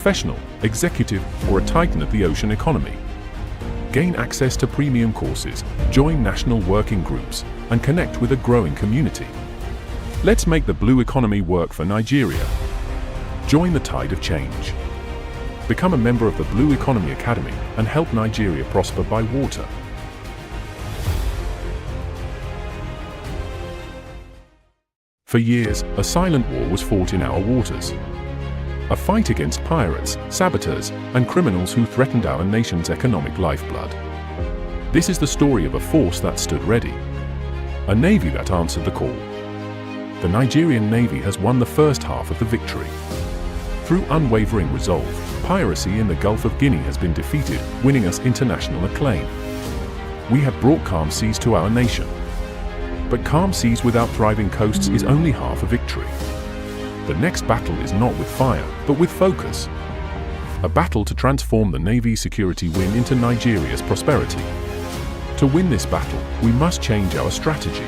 professional, executive, or a titan of the ocean economy. Gain access to premium courses, join national working groups, and connect with a growing community. Let's make the blue economy work for Nigeria. Join the tide of change. Become a member of the Blue Economy Academy and help Nigeria prosper by water. For years, a silent war was fought in our waters. A fight against pirates, saboteurs, and criminals who threatened our nation's economic lifeblood. This is the story of a force that stood ready. A navy that answered the call. The Nigerian Navy has won the first half of the victory. Through unwavering resolve, piracy in the Gulf of Guinea has been defeated, winning us international acclaim. We have brought calm seas to our nation. But calm seas without thriving coasts is only half a victory. The next battle is not with fire, but with focus. A battle to transform the Navy's security win into Nigeria's prosperity. To win this battle, we must change our strategy.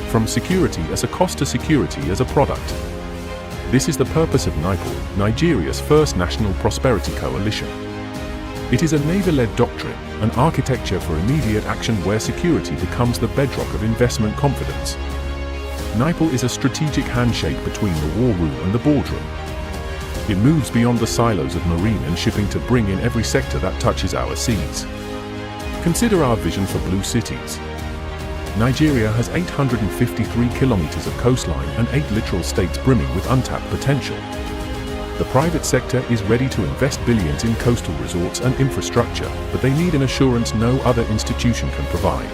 From security as a cost to security as a product. This is the purpose of NIPOL, Nigeria's first national prosperity coalition. It is a Navy-led doctrine, an architecture for immediate action where security becomes the bedrock of investment confidence. NIPOL is a strategic handshake between the war room and the boardroom. It moves beyond the silos of marine and shipping to bring in every sector that touches our seas. Consider our vision for blue cities. Nigeria has 853 kilometers of coastline and 8 littoral states brimming with untapped potential. The private sector is ready to invest billions in coastal resorts and infrastructure, but they need an assurance no other institution can provide.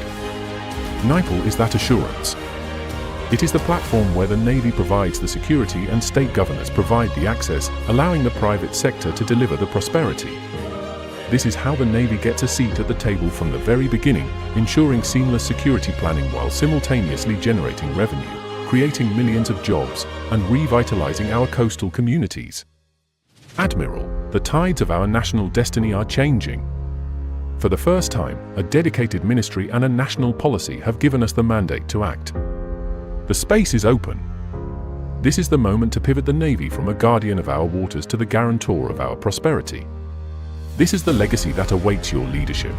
NIPOL is that assurance. It is the platform where the Navy provides the security and state governors provide the access, allowing the private sector to deliver the prosperity. This is how the Navy gets a seat at the table from the very beginning, ensuring seamless security planning while simultaneously generating revenue, creating millions of jobs, and revitalizing our coastal communities. Admiral, the tides of our national destiny are changing. For the first time, a dedicated ministry and a national policy have given us the mandate to act. The space is open. This is the moment to pivot the Navy from a guardian of our waters to the guarantor of our prosperity. This is the legacy that awaits your leadership.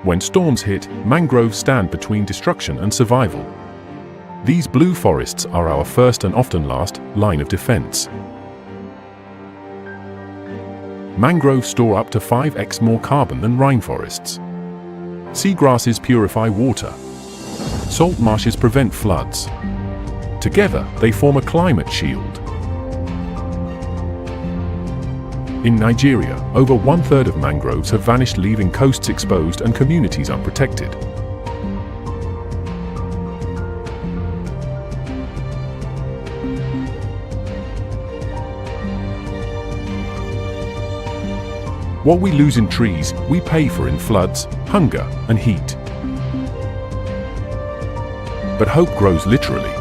When storms hit, mangroves stand between destruction and survival. These blue forests are our first and often last line of defense. Mangroves store up to 5x more carbon than rainforests. Seagrasses purify water. Salt marshes prevent floods. Together, they form a climate shield. In Nigeria, over 1/3 of mangroves have vanished, leaving coasts exposed and communities unprotected. What we lose in trees, we pay for in floods, hunger, and heat. But hope grows literally.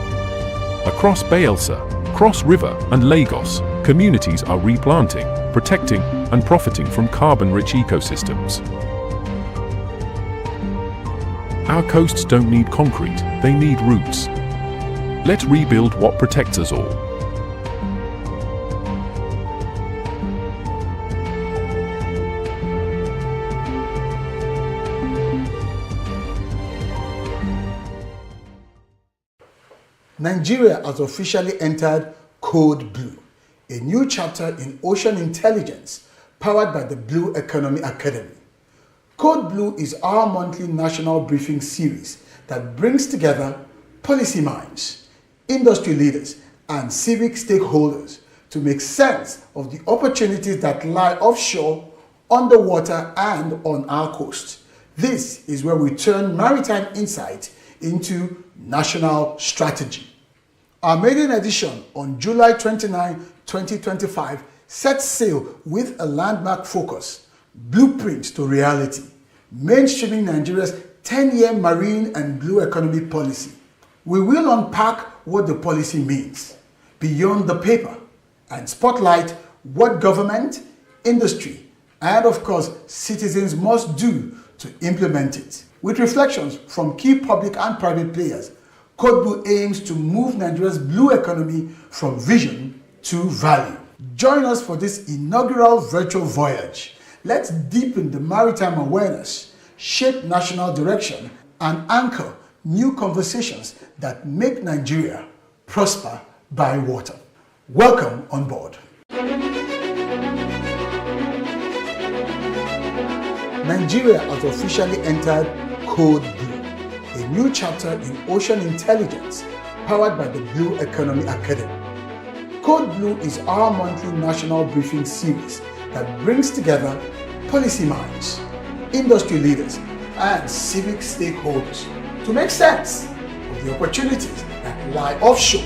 Across Bayelsa, Cross River, and Lagos, communities are replanting, protecting, and profiting from carbon-rich ecosystems. Our coasts don't need concrete, they need roots. Let's rebuild what protects us all. Nigeria has officially entered Code Blue, a new chapter in ocean intelligence powered by the Blue Economy Academy. Code Blue is our monthly national briefing series that brings together policy minds, industry leaders, and civic stakeholders to make sense of the opportunities that lie offshore, underwater, and on our coast. This is where we turn maritime insight into national strategy. Our maiden edition on July 29, 2025 sets sail with a landmark focus, Blueprint to Reality, mainstreaming Nigeria's 10-year marine and blue economy policy. We will unpack what the policy means, beyond the paper, and spotlight what government, industry, and of course citizens must do to implement it. With reflections from key public and private players, Code Blue aims to move Nigeria's blue economy from vision to value. Join us for this inaugural virtual voyage. Let's deepen the maritime awareness, shape national direction, and anchor new conversations that make Nigeria prosper by water. Welcome on board. Nigeria has officially entered Code Blue, a new chapter in ocean intelligence powered by the Blue Economy Academy. Code Blue is our monthly national briefing series that brings together policy minds, industry leaders, and civic stakeholders to make sense of the opportunities that lie offshore,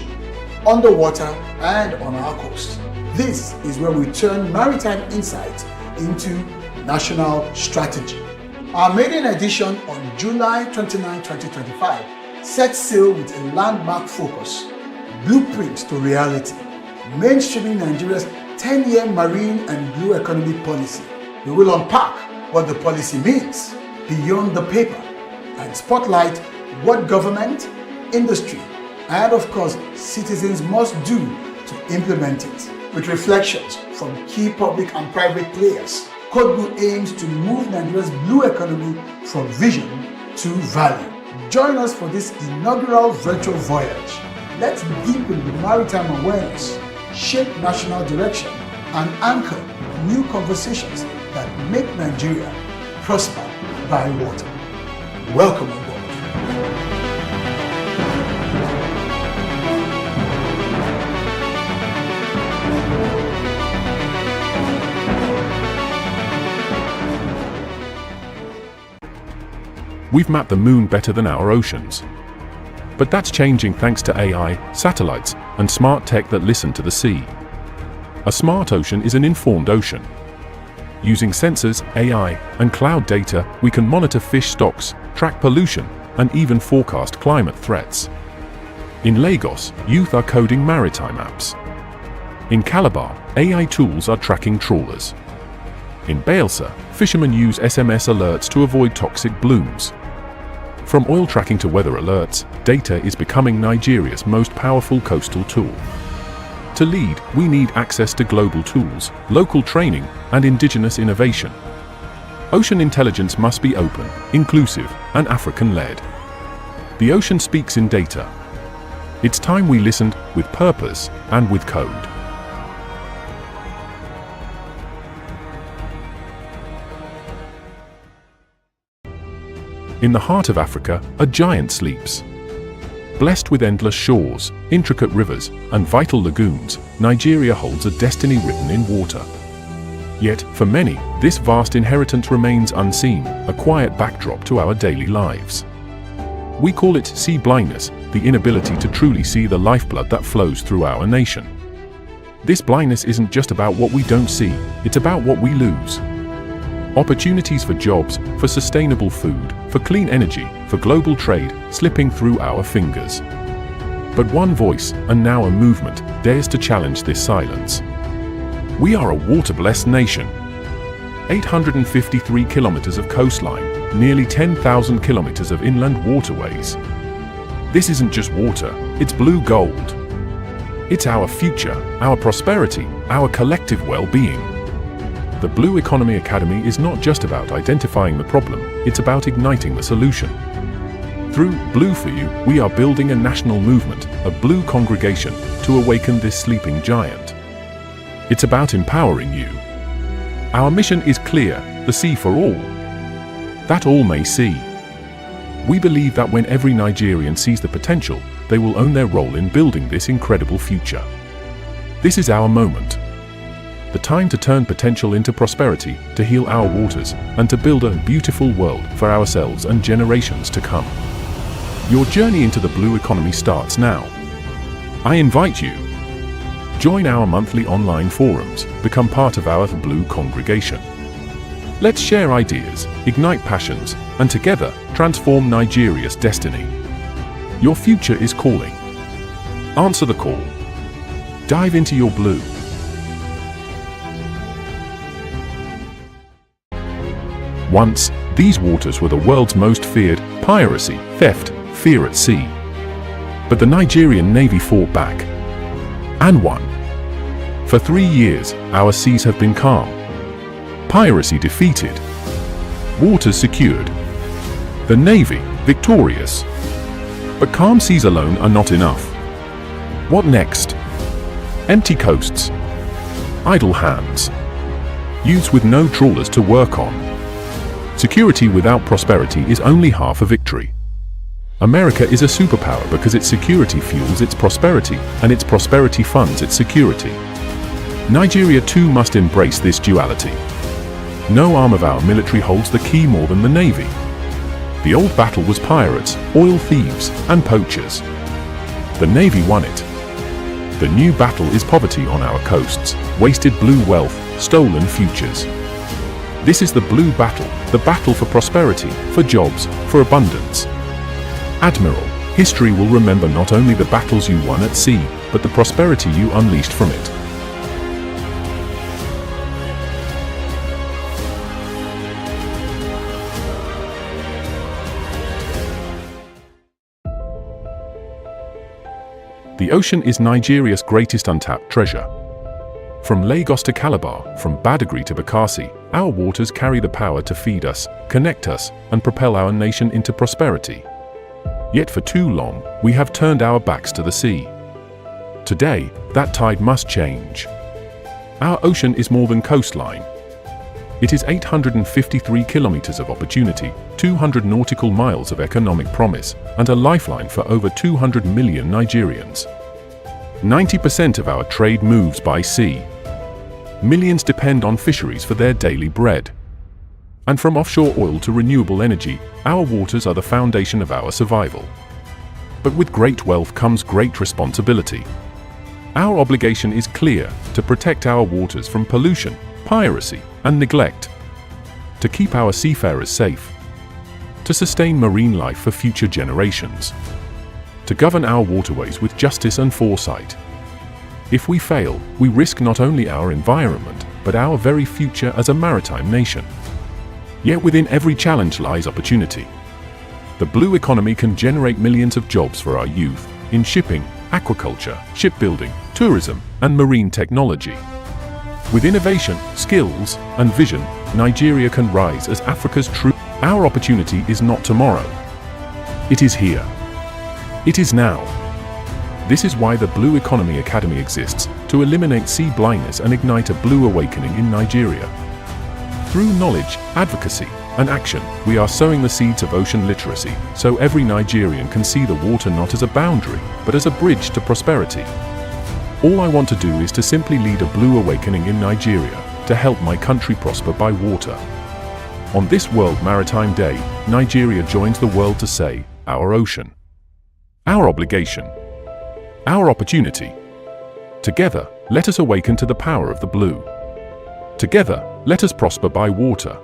underwater, and on our coast. This is where we turn maritime insights into national strategy. Our maiden edition on July 29, 2025 sets sail with a landmark focus, blueprints to reality, mainstreaming Nigeria's 10-year marine and blue economy policy. We will unpack what the policy means beyond the paper and spotlight what government, industry, and of course citizens must do to implement it. With reflections from key public and private players, Code Blue aims to move Nigeria's blue economy from vision to value. Join us for this inaugural virtual voyage. Let's deepen the maritime awareness, shape national direction, and anchor new conversations that make Nigeria prosper by water. Welcome on board. We've mapped the moon better than our oceans. But that's changing thanks to AI, satellites, and smart tech that listen to the sea. A smart ocean is an informed ocean. Using sensors, AI, and cloud data, we can monitor fish stocks, track pollution, and even forecast climate threats. In Lagos, youth are coding maritime apps. In Calabar, AI tools are tracking trawlers. In Bayelsa, fishermen use SMS alerts to avoid toxic blooms. From oil tracking to weather alerts, data is becoming Nigeria's most powerful coastal tool. To lead, we need access to global tools, local training, and indigenous innovation. Ocean intelligence must be open, inclusive, and African-led. The ocean speaks in data. It's time we listened with purpose and with code. In the heart of Africa, a giant sleeps. Blessed with endless shores, intricate rivers, and vital lagoons, Nigeria holds a destiny written in water. Yet, for many, this vast inheritance remains unseen, a quiet backdrop to our daily lives. We call it sea blindness, the inability to truly see the lifeblood that flows through our nation. This blindness isn't just about what we don't see, it's about what we lose. Opportunities for jobs, for sustainable food, for clean energy, for global trade, slipping through our fingers. But one voice, and now a movement, dares to challenge this silence. We are a water-blessed nation. 853 kilometers of coastline, nearly 10,000 kilometers of inland waterways. This isn't just water, it's blue gold. It's our future, our prosperity, our collective well-being. The Blue Economy Academy is not just about identifying the problem, it's about igniting the solution. Through Blue for You, we are building a national movement, a blue congregation, to awaken this sleeping giant. It's about empowering you. Our mission is clear, the sea for all. That all may see. We believe that when every Nigerian sees the potential, they will own their role in building this incredible future. This is our moment. The time to turn potential into prosperity, to heal our waters, and to build a beautiful world for ourselves and generations to come. Your journey into the blue economy starts now. I invite you. Join our monthly online forums, become part of our Blue congregation. Let's share ideas, ignite passions, and together transform Nigeria's destiny. Your future is calling. Answer the call. Dive into your blue Once, these waters were the world's most feared: piracy, theft, fear at sea. But the Nigerian Navy fought back and won. For 3 years, our seas have been calm. Piracy defeated. Waters secured. The Navy victorious. But calm seas alone are not enough. What next? Empty coasts. Idle hands. Youths with no trawlers to work on. Security without prosperity is only half a victory. America is a superpower because its security fuels its prosperity, and its prosperity funds its security. Nigeria too must embrace this duality. No arm of our military holds the key more than the Navy. The old battle was pirates, oil thieves, and poachers. The Navy won it. The new battle is poverty on our coasts, wasted blue wealth, stolen futures. This is the blue battle, the battle for prosperity, for jobs, for abundance. Admiral, history will remember not only the battles you won at sea, but the prosperity you unleashed from it. The ocean is Nigeria's greatest untapped treasure. From Lagos to Calabar, from Badagry to Bakassi, our waters carry the power to feed us, connect us, and propel our nation into prosperity. Yet for too long, we have turned our backs to the sea. Today, that tide must change. Our ocean is more than coastline. It is 853 kilometers of opportunity, 200 nautical miles of economic promise, and a lifeline for over 200 million Nigerians. 90% of our trade moves by sea. Millions depend on fisheries for their daily bread. And from offshore oil to renewable energy, our waters are the foundation of our survival. But with great wealth comes great responsibility. Our obligation is clear: to protect our waters from pollution, piracy, and neglect, to keep our seafarers safe, to sustain marine life for future generations, to govern our waterways with justice and foresight. If we fail, we risk not only our environment, but our very future as a maritime nation. Yet within every challenge lies opportunity. The blue economy can generate millions of jobs for our youth in shipping, aquaculture, shipbuilding, tourism, and marine technology. With innovation, skills, and vision, Nigeria can rise as Africa's true. Our opportunity is not tomorrow. It is here. It is now. This is why the Blue Economy Academy exists, to eliminate sea blindness and ignite a blue awakening in Nigeria. Through knowledge, advocacy, and action, we are sowing the seeds of ocean literacy, so every Nigerian can see the water not as a boundary, but as a bridge to prosperity. All I want to do is to simply lead a blue awakening in Nigeria, to help my country prosper by water. On this World Maritime Day, Nigeria joins the world to say, our ocean, our obligation, our opportunity. Together, let us awaken to the power of the blue. Together, let us prosper by water.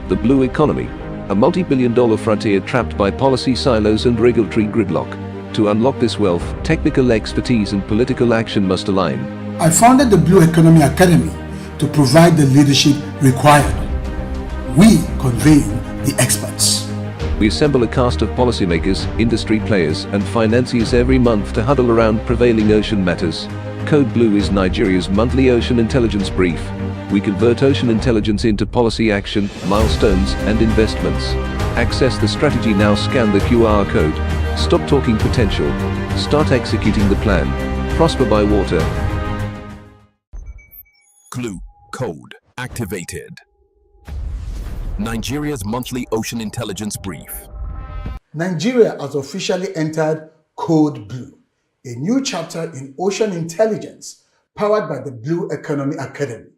The blue economy, a multi-billion-dollar frontier trapped by policy silos and regulatory gridlock. To unlock this wealth, technical expertise and political action must align. I founded the Blue Economy Academy to provide the leadership required. We convene the experts. We assemble a cast of policymakers, industry players, and financiers every month to huddle around prevailing ocean matters. Code Blue is Nigeria's monthly ocean intelligence brief. We convert ocean intelligence into policy action, milestones, and investments. Access the strategy now. Scan the QR code. Stop talking potential. Start executing the plan. Prosper by water. Blue Code activated. Nigeria's monthly ocean intelligence brief. Nigeria has officially entered Code Blue, a new chapter in ocean intelligence powered by the Blue Economy Academy.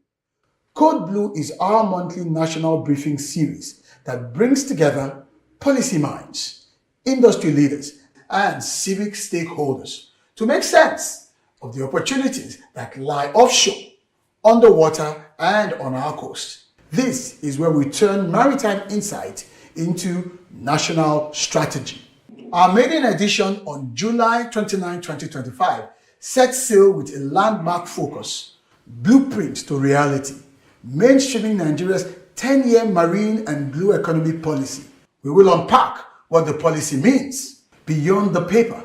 Code Blue is our monthly national briefing series that brings together policy minds, industry leaders, and civic stakeholders to make sense of the opportunities that lie offshore, underwater, and on our coast. This is where we turn maritime insight into national strategy. Our maiden edition on July 29, 2025 sets sail with a landmark focus, Blueprint to Reality, mainstreaming Nigeria's 10-year marine and blue economy policy. We will unpack what the policy means beyond the paper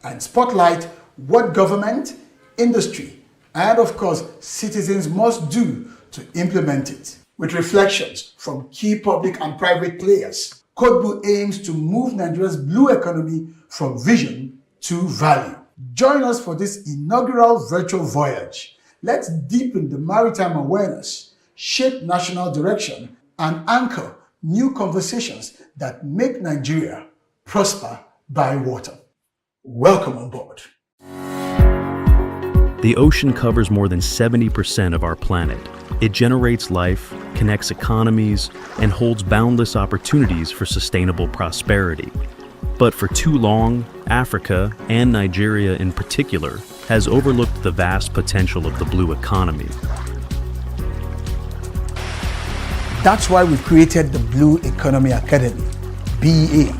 and spotlight what government, industry, and of course citizens must do to implement it. With reflections from key public and private players, Code Blue aims to move Nigeria's blue economy from vision to value. Join us for this inaugural virtual voyage. Let's deepen the maritime awareness, shape national direction, and anchor new conversations that make Nigeria prosper by water. Welcome on board. The ocean covers more than 70% of our planet. It generates life, connects economies, and holds boundless opportunities for sustainable prosperity. But for too long, Africa, and Nigeria in particular, has overlooked the vast potential of the blue economy. That's why we created the Blue Economy Academy, BEA,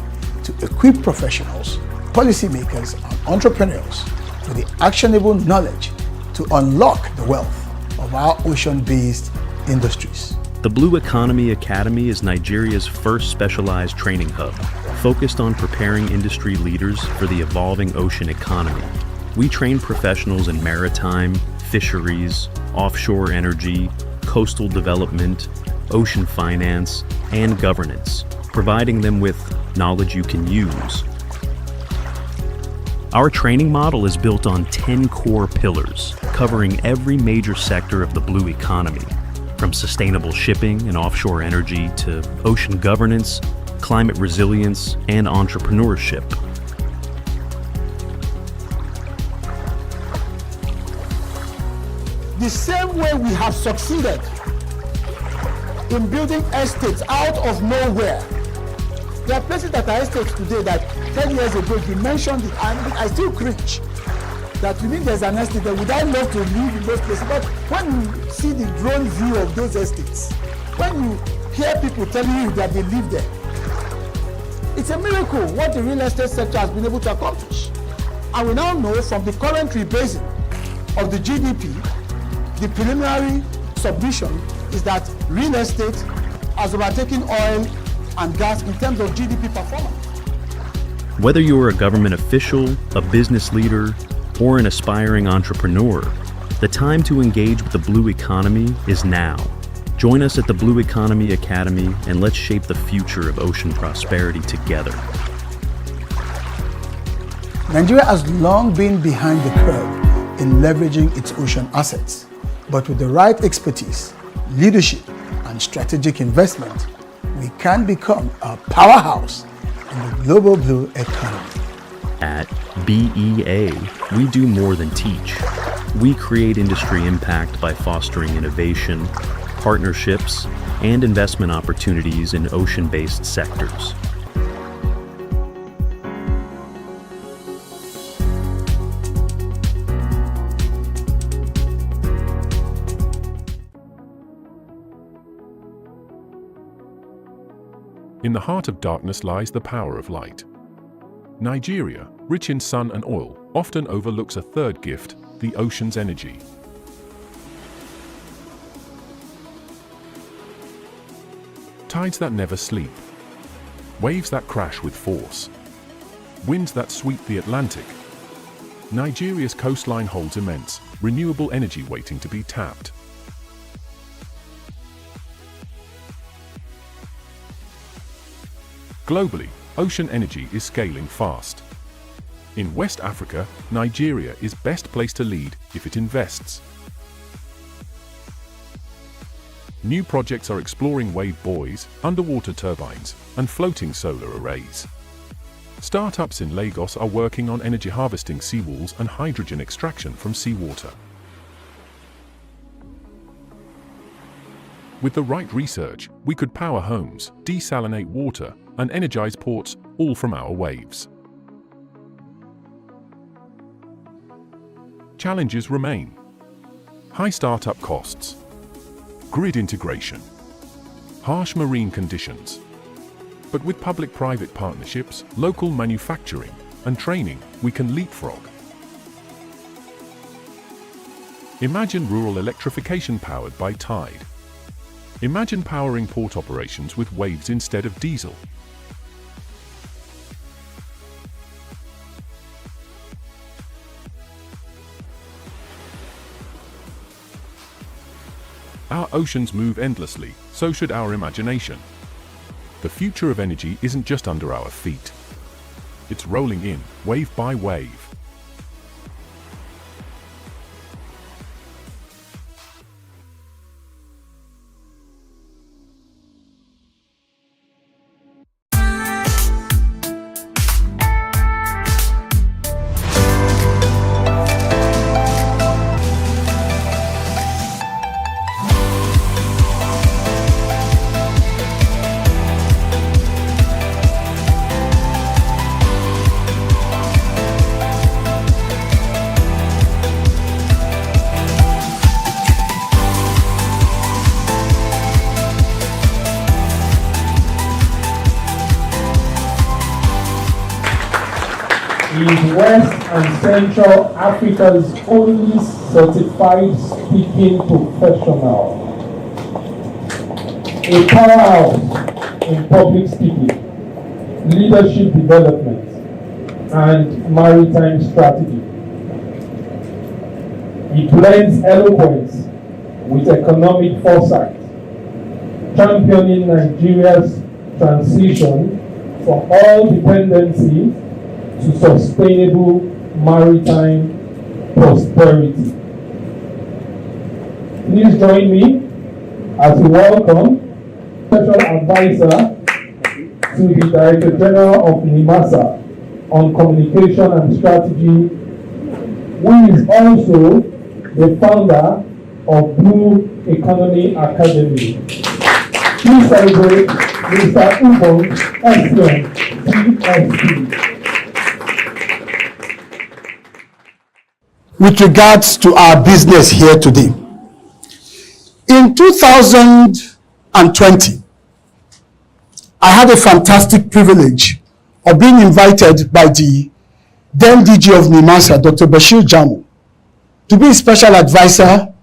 to equip professionals, policymakers, and entrepreneurs with the actionable knowledge to unlock the wealth of our ocean-based industries. The Blue Economy Academy is Nigeria's first specialized training hub, focused on preparing industry leaders for the evolving ocean economy. We train professionals in maritime, fisheries, offshore energy, coastal development, ocean finance, and governance, providing them with knowledge you can use. Our training model is built on 10 core pillars, covering every major sector of the blue economy, from sustainable shipping and offshore energy to ocean governance, climate resilience, and entrepreneurship. The same way we have succeeded in building estates out of nowhere. There are places that are estates today that 10 years ago you mentioned it and I still cringe. That you mean there's an estate there, would I love to live in those places? But when you see the drone view of those estates, when you hear people telling you that they live there, it's a miracle what the real estate sector has been able to accomplish. And we now know from the current rebasing of the GDP, the preliminary submission is that real estate has overtaken oil and gas in terms of GDP performance. Whether you're a government official, a business leader, or an aspiring entrepreneur, the time to engage with the blue economy is now. Join us at the Blue Economy Academy and let's shape the future of ocean prosperity together. Nigeria has long been behind the curve in leveraging its ocean assets, but with the right expertise, leadership, and strategic investment, we can become a powerhouse in the global blue economy. At BEA, we do more than teach. We create industry impact by fostering innovation, partnerships, and investment opportunities in ocean-based sectors. In the heart of darkness lies the power of light. Nigeria, rich in sun and oil, often overlooks a third gift, the ocean's energy. Tides that never sleep, waves that crash with force, winds that sweep the Atlantic. Nigeria's coastline holds immense, renewable energy waiting to be tapped. Globally, ocean energy is scaling fast. In West Africa, Nigeria is best placed to lead if it invests. New projects are exploring wave buoys, underwater turbines, and floating solar arrays. Startups in Lagos are working on energy harvesting seawalls and hydrogen extraction from seawater. With the right research, we could power homes, desalinate water, and energize ports, all from our waves. Challenges remain. High startup costs, grid integration, harsh marine conditions, But with public-private partnerships, local manufacturing, and training, we can leapfrog. Imagine rural electrification powered by tide. Imagine powering port operations with waves instead of diesel. Our oceans move endlessly, so should our imagination. The future of energy isn't just under our feet. It's rolling in, wave by wave. Is West and Central Africa's only certified speaking professional. A powerhouse in public speaking, leadership development, and maritime strategy. He blends eloquence with economic foresight, championing Nigeria's transition from oil dependency to sustainable maritime prosperity. Please join me as we welcome Special Advisor to the Director General of NIMASA on Communication and Strategy, who is also the founder of Blue Economy Academy. Please celebrate Mr. Ubong Essiong, PhD. With regards to our business here today, in 2020, I had a fantastic privilege of being invited by the then DG of NIMASA, Dr. Bashir Jamu, to be a special advisor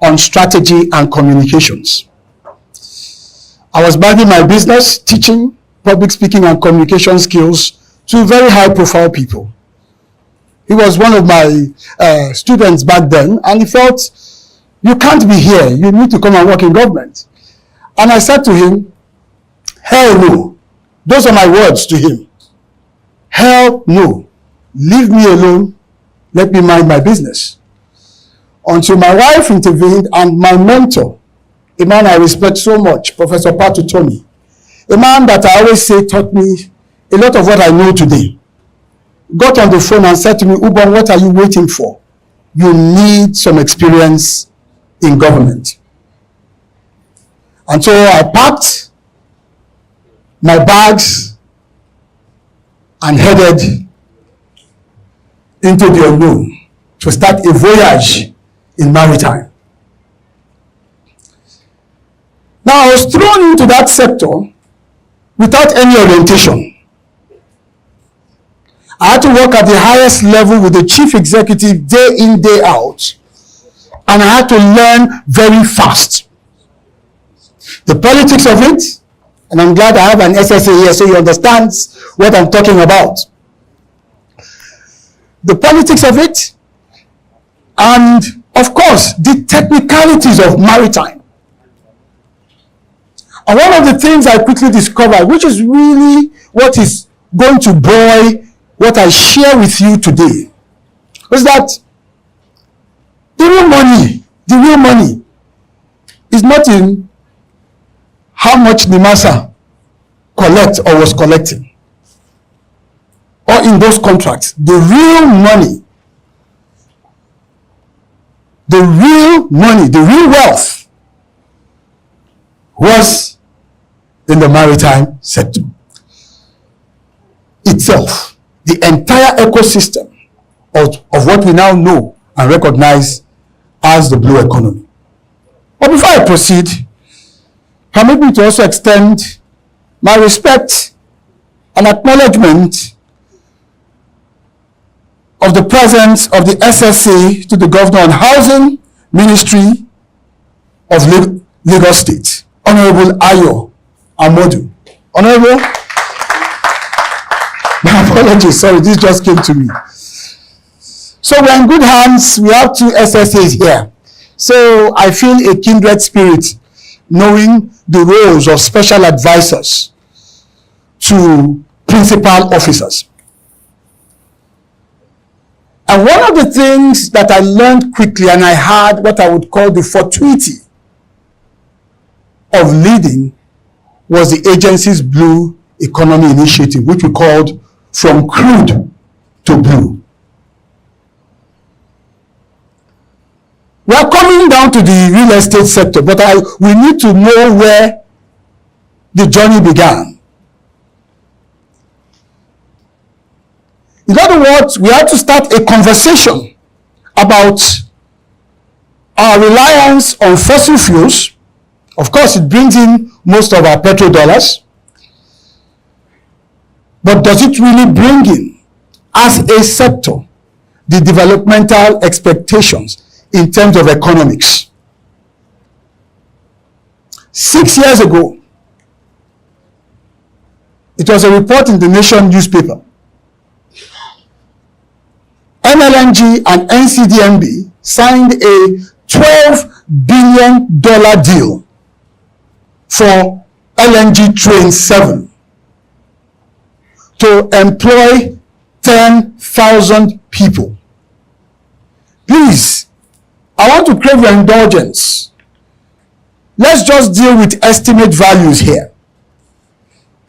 on strategy and communications. I was managing my business, teaching public speaking and communication skills to very high-profile people. He was one of my students back then, and he felt, you can't be here, you need to come and work in government. And I said to him, hell no. Those are my words to him. Hell no. Leave me alone, let me mind my business. Until my wife intervened and my mentor, a man I respect so much, Professor Patu Tony, a man that I always say taught me a lot of what I know today, got on the phone and said to me, Ubon, what are you waiting for? You need some experience in government. And so I packed my bags and headed into the unknown to start a voyage in maritime. Now I was thrown into that sector without any orientation. I had to work at the highest level with the chief executive day in, day out. And I had to learn very fast. The politics of it, and I'm glad I have an SSA here so he understands what I'm talking about. The politics of it, and of course, the technicalities of maritime. And one of the things I quickly discovered, which is really what is going to buoy what I share with you today, was that the real money is not in how much NIMASA collects or was collecting, or in those contracts. The real money, the real wealth was in the maritime sector itself. The entire ecosystem of what we now know and recognize as the blue economy. But before I proceed, permit me to also extend my respect and acknowledgement of the presence of the SSA to the Governor on Housing Ministry of Lagos State, Honorable Ayo Amodu. Honorable, my apologies, sorry, this just came to me. So we're in good hands. We have 2 SSAs here. So I feel a kindred spirit knowing the roles of special advisors to principal officers. And one of the things that I learned quickly, and I had what I would call the fortuity of leading, was the agency's Blue Economy Initiative, which we called From Crude to Blue. We are coming down to the real estate sector, but we need to know where the journey began. In other words, we have to start a conversation about our reliance on fossil fuels. Of course, it brings in most of our petrodollars. But does it really bring in, as a sector, the developmental expectations in terms of economics? 6 years ago, it was a report in the Nation newspaper. NLNG and NCDMB signed a $12 billion deal for LNG Train 7 to employ 10,000 people. Please, I want to crave your indulgence. Let's just deal with estimate values here.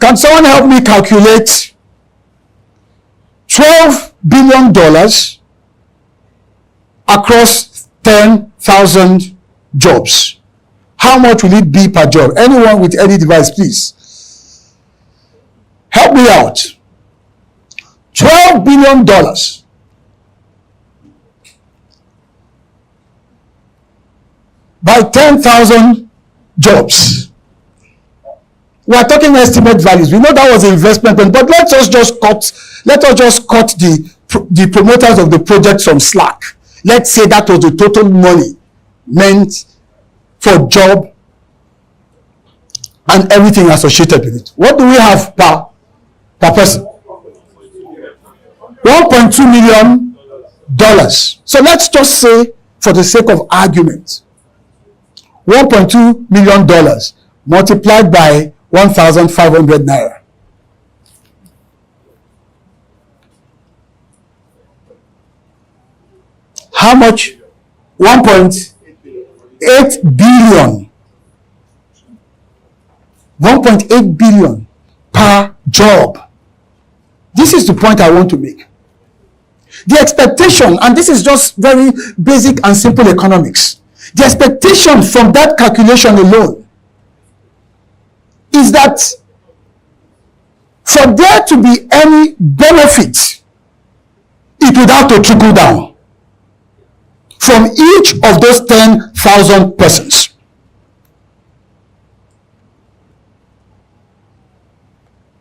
Can someone help me calculate $12 billion across 10,000 jobs? How much will it be per job? Anyone with any device, please. Help me out. $12 billion by 10,000 jobs. We are talking estimate values. We know that was an investment, but let us just cut the promoters of the project some slack. Let's say that was the total money meant for job and everything associated with it. What do we have per person? $1.2 million. So let's just say, for the sake of argument, $1.2 million multiplied by 1,500 naira. How much? 1.8 billion. 1.8 billion per job. This is the point I want to make. The expectation, and this is just very basic and simple economics, the expectation from that calculation alone is that for there to be any benefit, it would have to trickle down from each of those 10,000 persons.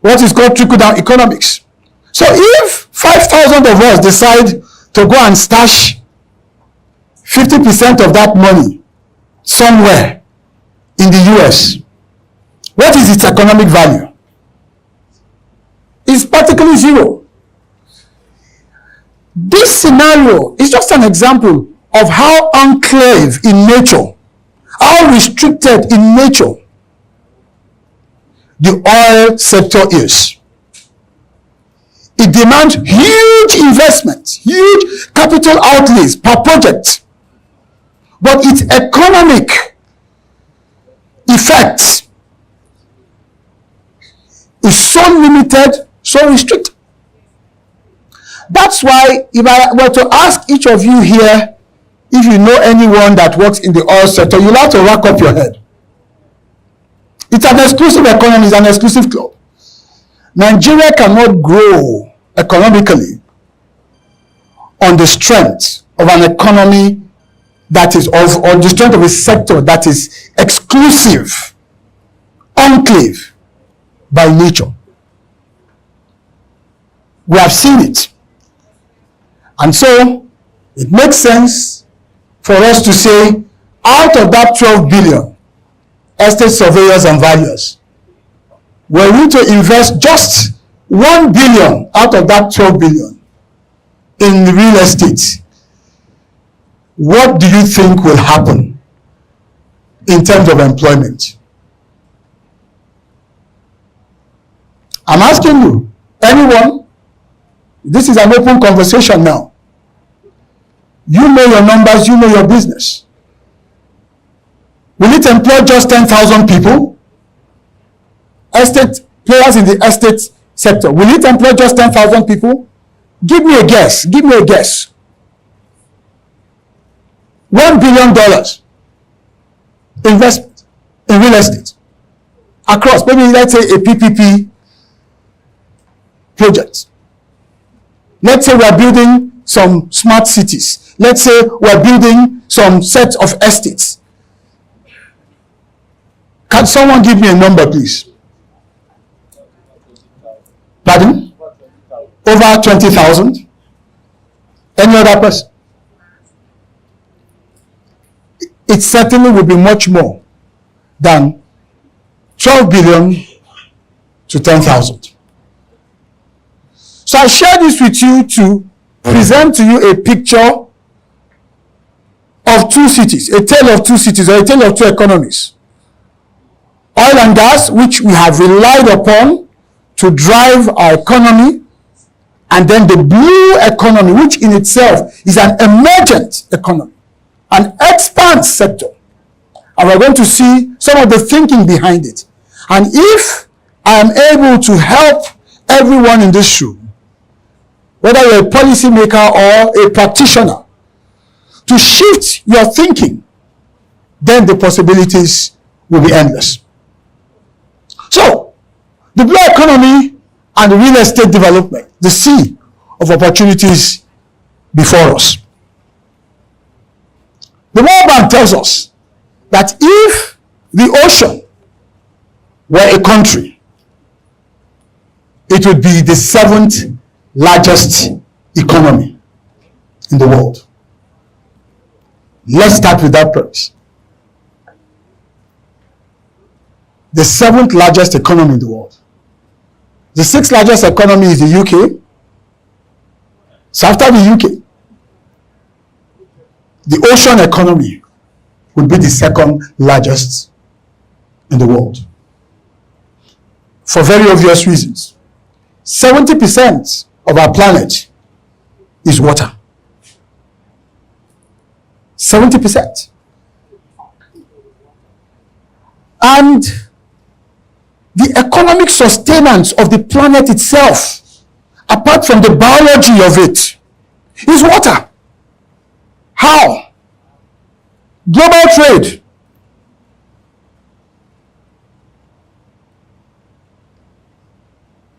What is called trickle down economics. So if 5,000 of us decide to go and stash 50% of that money somewhere in the US, what is its economic value? It's practically zero. This scenario is just an example of how enclave in nature, how restricted in nature the oil sector is. It demands huge investments, huge capital outlays per project. But its economic effects is so limited, so restricted. That's why if I were to ask each of you here, if you know anyone that works in the oil sector, you'll have to rack up your head. It's an exclusive economy, it's an exclusive club. Nigeria cannot grow economically on the strength of an economy that is on the strength of a sector that is exclusive, enclave by nature. We have seen it. And so it makes sense for us to say, out of that 12 billion, estate surveyors and valuers, we're going to invest just 1 billion out of that 12 billion in real estate. What do you think will happen in terms of employment? I'm asking you, anyone? This is an open conversation now. You know your numbers, you know your business. Will it employ just 10,000 people? Estate players in the estate sector, will it employ just 10,000 people? Give me a guess. Give me a guess. $1 billion investment in real estate across, maybe let's say a PPP project. Let's say we're building some smart cities. Let's say we're building some set of estates. Can someone give me a number, please? Pardon? Over 20,000? Any other person? It certainly will be much more than 12 billion to 10,000. So I share this with you to present to you a picture of two cities, a tale of two cities, or a tale of two economies. Oil and gas, which we have relied upon to drive our economy, and then the blue economy, which in itself is an emergent economy, an expand sector. And we're going to see some of the thinking behind it. And if I am able to help everyone in this room, whether you're a policymaker or a practitioner, to shift your thinking, then the possibilities will be endless. So, the blue economy and the real estate development, the sea of opportunities before us. The World Bank tells us that if the ocean were a country, it would be the 7th largest economy in the world. Let's start with that premise. The 7th largest economy in the world. The 6th largest economy is the UK. So after the UK, the ocean economy would be the 2nd largest in the world. For very obvious reasons. 70% of our planet is water. 70%. And the economic sustenance of the planet itself, apart from the biology of it, is water. How? Global trade.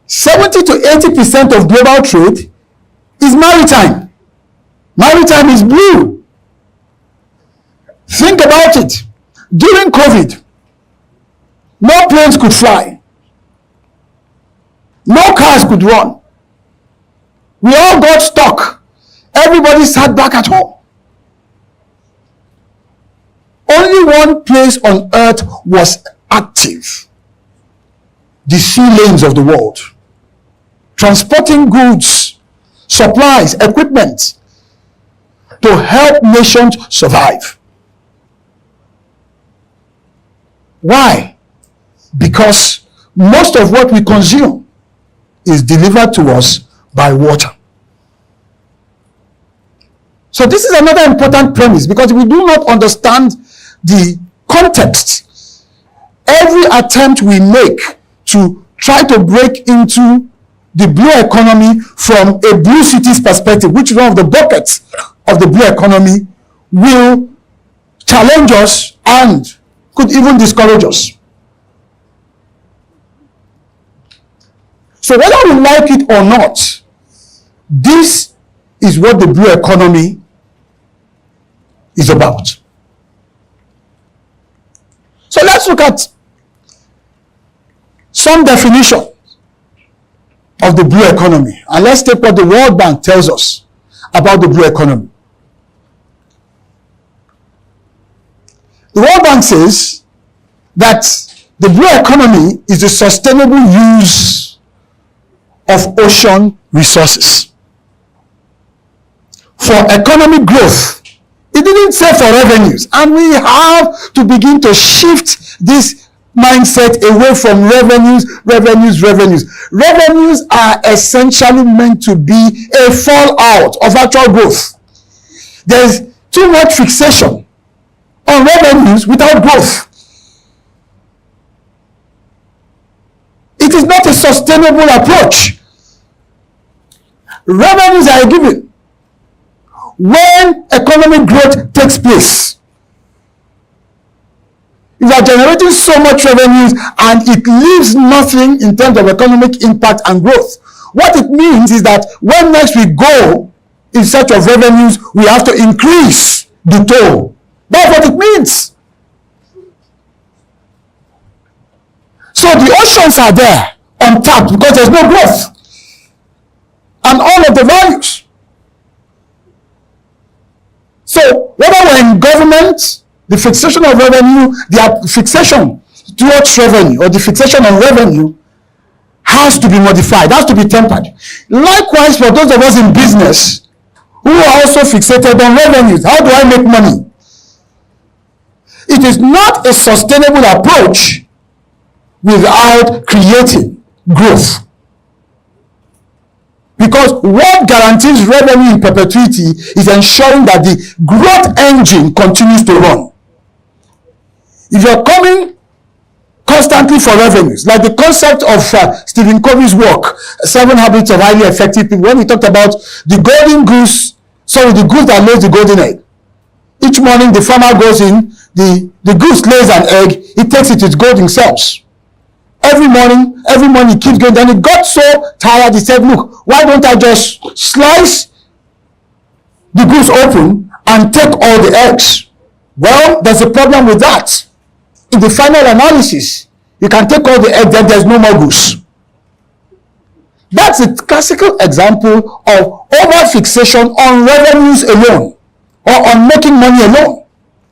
(70% to 80% of global trade is maritime. Maritime is blue. Think about it. During COVID, no planes could fly. No cars could run. We all got stuck. Everybody sat back at home. Only one place on earth was active. The sea lanes of the world. Transporting goods, supplies, equipment to help nations survive. Why? Because most of what we consume is delivered to us by water. So this is another important premise, because if we do not understand the context, every attempt we make to try to break into the blue economy from a blue cities perspective, which is one of the buckets of the blue economy, will challenge us and could even discourage us. So whether we like it or not, this is what the blue economy is about. So let's look at some definition of the blue economy. And let's take what the World Bank tells us about the blue economy. The World Bank says that the blue economy is the sustainable use of ocean resources for economic growth. It didn't say for revenues, and we have to begin to shift this mindset away from revenues. Revenues are essentially meant to be a fallout of actual growth. There's too much fixation on revenues without growth. It is not a sustainable approach. Revenues are given when economic growth takes place. If you are generating so much revenues and it leaves nothing in terms of economic impact and growth, what it means is that when next we go in search of revenues, we have to increase the toll. That's what it means. So the oceans are there untapped because there's no growth. And all of the values. So whether we're in government, the fixation of revenue, the fixation towards revenue, or the fixation on revenue has to be modified, has to be tempered. Likewise, for those of us in business who are also fixated on revenues, how do I make money? It is not a sustainable approach without creating growth. Because what guarantees revenue in perpetuity is ensuring that the growth engine continues to run. If you're coming constantly for revenues, like the concept of Stephen Covey's work, 7 Habits of Highly Effective People, when he talked about the golden goose, the goose that lays the golden egg. Each morning the farmer goes in, the goose lays an egg, he takes it, its golden cells. Every morning he keeps going. Then he got so tired, he said, look, why don't I just slice the goose open and take all the eggs? Well, there's a problem with that. In the final analysis, you can take all the eggs, then there's no more goose. That's a classical example of over-fixation on revenues alone, or on making money alone.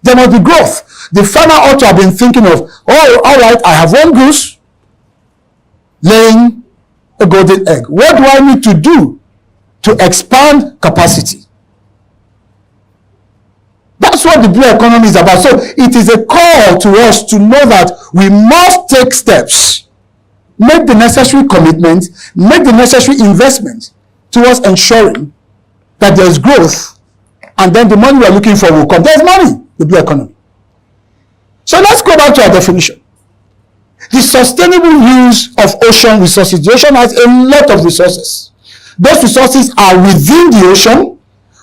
There must be growth. The farmer ought to have been thinking of, oh, all right, I have one goose laying a golden egg. What do I need to do to expand capacity? That's what the blue economy is about. So it is a call to us to know that we must take steps, make the necessary commitments, make the necessary investments towards ensuring that there's growth, and then the money we're looking for will come. There's money, the blue economy. So let's go back to our definition. The sustainable use of ocean resources. The ocean has a lot of resources. Those resources are within the ocean.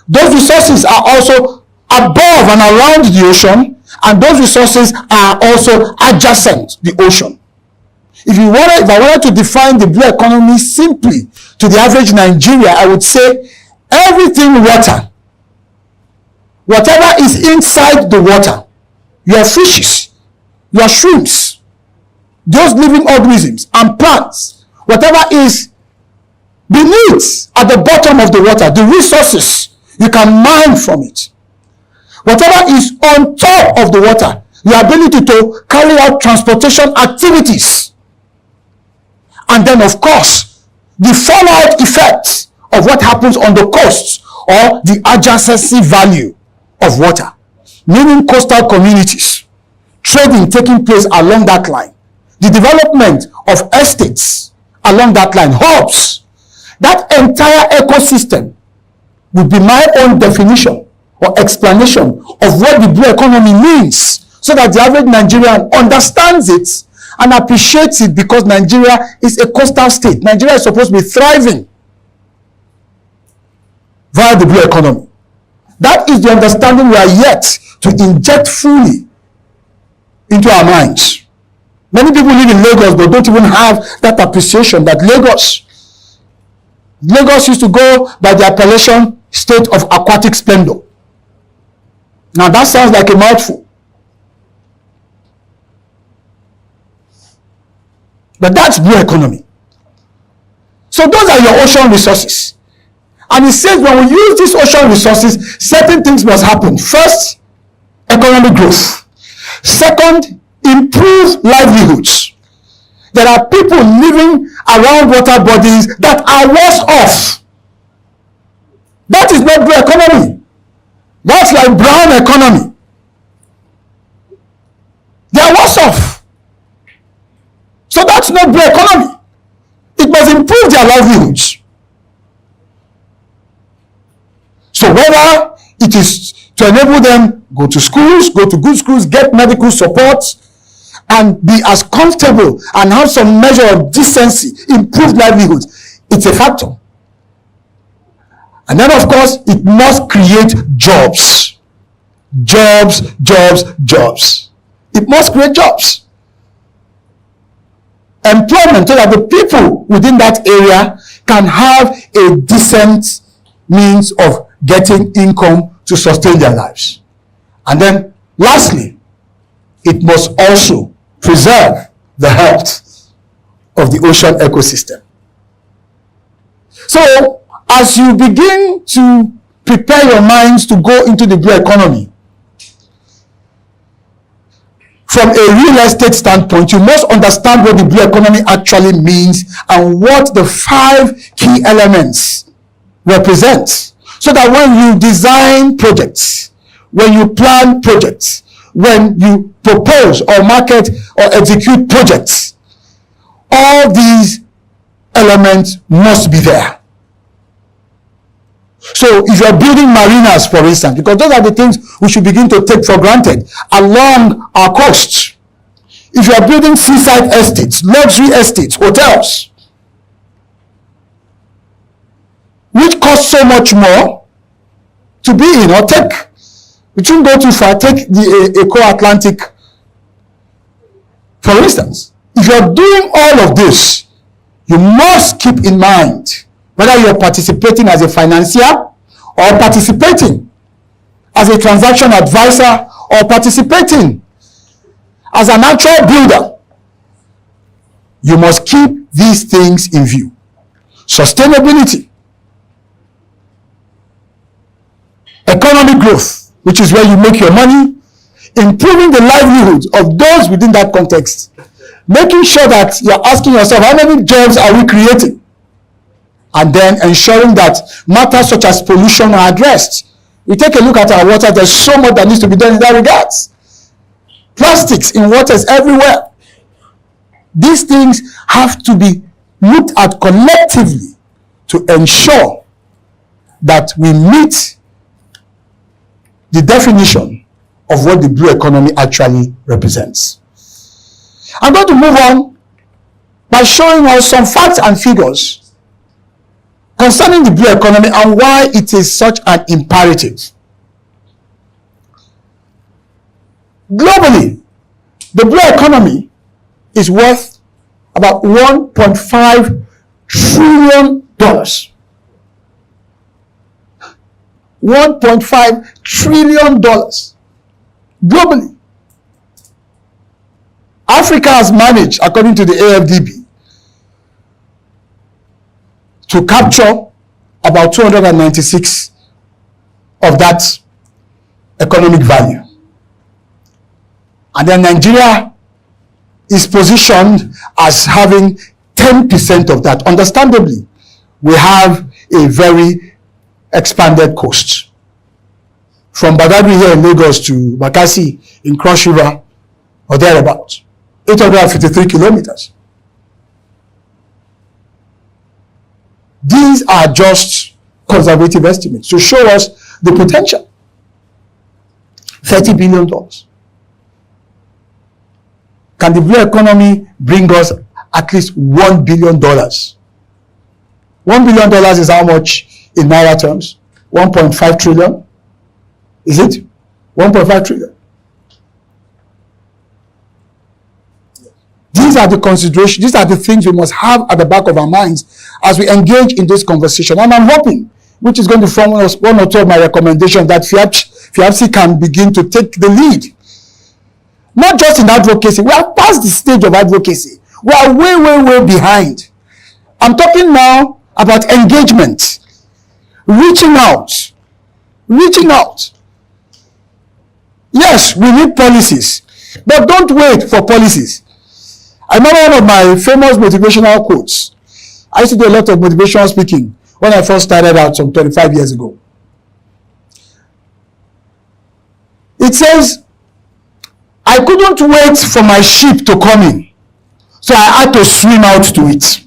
Those resources are also above and around the ocean. And those resources are also adjacent the ocean. If I wanted to define the blue economy simply to the average Nigeria, I would say everything water. Whatever is inside the water, your fishes, your shrimps, those living organisms and plants, whatever is beneath at the bottom of the water, the resources, you can mine from it. Whatever is on top of the water, your ability to carry out transportation activities. And then, of course, the fallout effects of what happens on the coasts, or the adjacency value of water, meaning coastal communities, trading taking place along that line, the development of estates along that line, hubs. That entire ecosystem would be my own definition or explanation of what the blue economy means, so that the average Nigerian understands it and appreciates it, because Nigeria is a coastal state. Nigeria is supposed to be thriving via the blue economy. That is the understanding we are yet to inject fully into our minds. Many people live in Lagos but don't even have that appreciation that Lagos used to go by the appellation state of aquatic splendor. Now that sounds like a mouthful. But that's blue economy. So those are your ocean resources. And it says when we use these ocean resources, certain things must happen. First, economic growth. Second, improve livelihoods. There are people living around water bodies that are worse off. That is not blue economy. That's like brown economy. They are worse off. So that's not blue economy. It must improve their livelihoods. So whether it is to enable them go to schools, go to good schools, get medical support, and be as comfortable and have some measure of decency, improved livelihoods, it's a factor. And then, of course, it must create jobs. Jobs. It must create jobs. Employment, so that the people within that area can have a decent means of getting income to sustain their lives. And then, lastly, it must also preserve the health of the ocean ecosystem. So, as you begin to prepare your minds to go into the blue economy, from a real estate standpoint, you must understand what the blue economy actually means and what the 5 key elements represent. So that when you design projects, when you plan projects, when you propose or market or execute projects, all these elements must be there. So if you're building marinas, for instance, because those are the things we should begin to take for granted along our coasts. If you're building seaside estates, luxury estates, hotels, which cost so much more to be in, or take, we shouldn't go too far, take the Eco Atlantic, for instance. If you're doing all of this, you must keep in mind whether you're participating as a financier or participating as a transaction advisor or participating as an actual builder. You must keep these things in view. Sustainability, economic growth, which is where you make your money, improving the livelihoods of those within that context, making sure that you're asking yourself, how many jobs are we creating? And then ensuring that matters such as pollution are addressed. We take a look at our water, there's so much that needs to be done in that regards. Plastics in waters everywhere. These things have to be looked at collectively to ensure that we meet the definition of what the blue economy actually represents. I'm going to move on by showing us some facts and figures concerning the blue economy and why it is such an imperative. Globally, the blue economy is worth about $1.5 trillion. $1.5 trillion globally. Africa has managed, according to the AFDB, to capture about 296 of that economic value. And then Nigeria is positioned as having 10% of that. Understandably, we have a very expanded coast. From Badagry here in Lagos to Bakassi in Cross River or thereabouts, 853 kilometers. These are just conservative estimates to show us the potential. $30 billion. Can the blue economy bring us at least $1 billion? $1 billion is how much in Naira terms? 1.5 trillion? Is it? 1.5 trillion. These are the considerations, these are the things we must have at the back of our minds as we engage in this conversation. And I'm hoping, which is going to form one or two of my recommendations, that FIABC can begin to take the lead. Not just in advocacy. We have passed the stage of advocacy. We are way, way, way behind. I'm talking now about engagement, reaching out. Yes, we need policies, but don't wait for policies. I remember one of my famous motivational quotes. I used to do a lot of motivational speaking when I first started out some 25 years ago. It says, I couldn't wait for my ship to come in, so I had to swim out to it.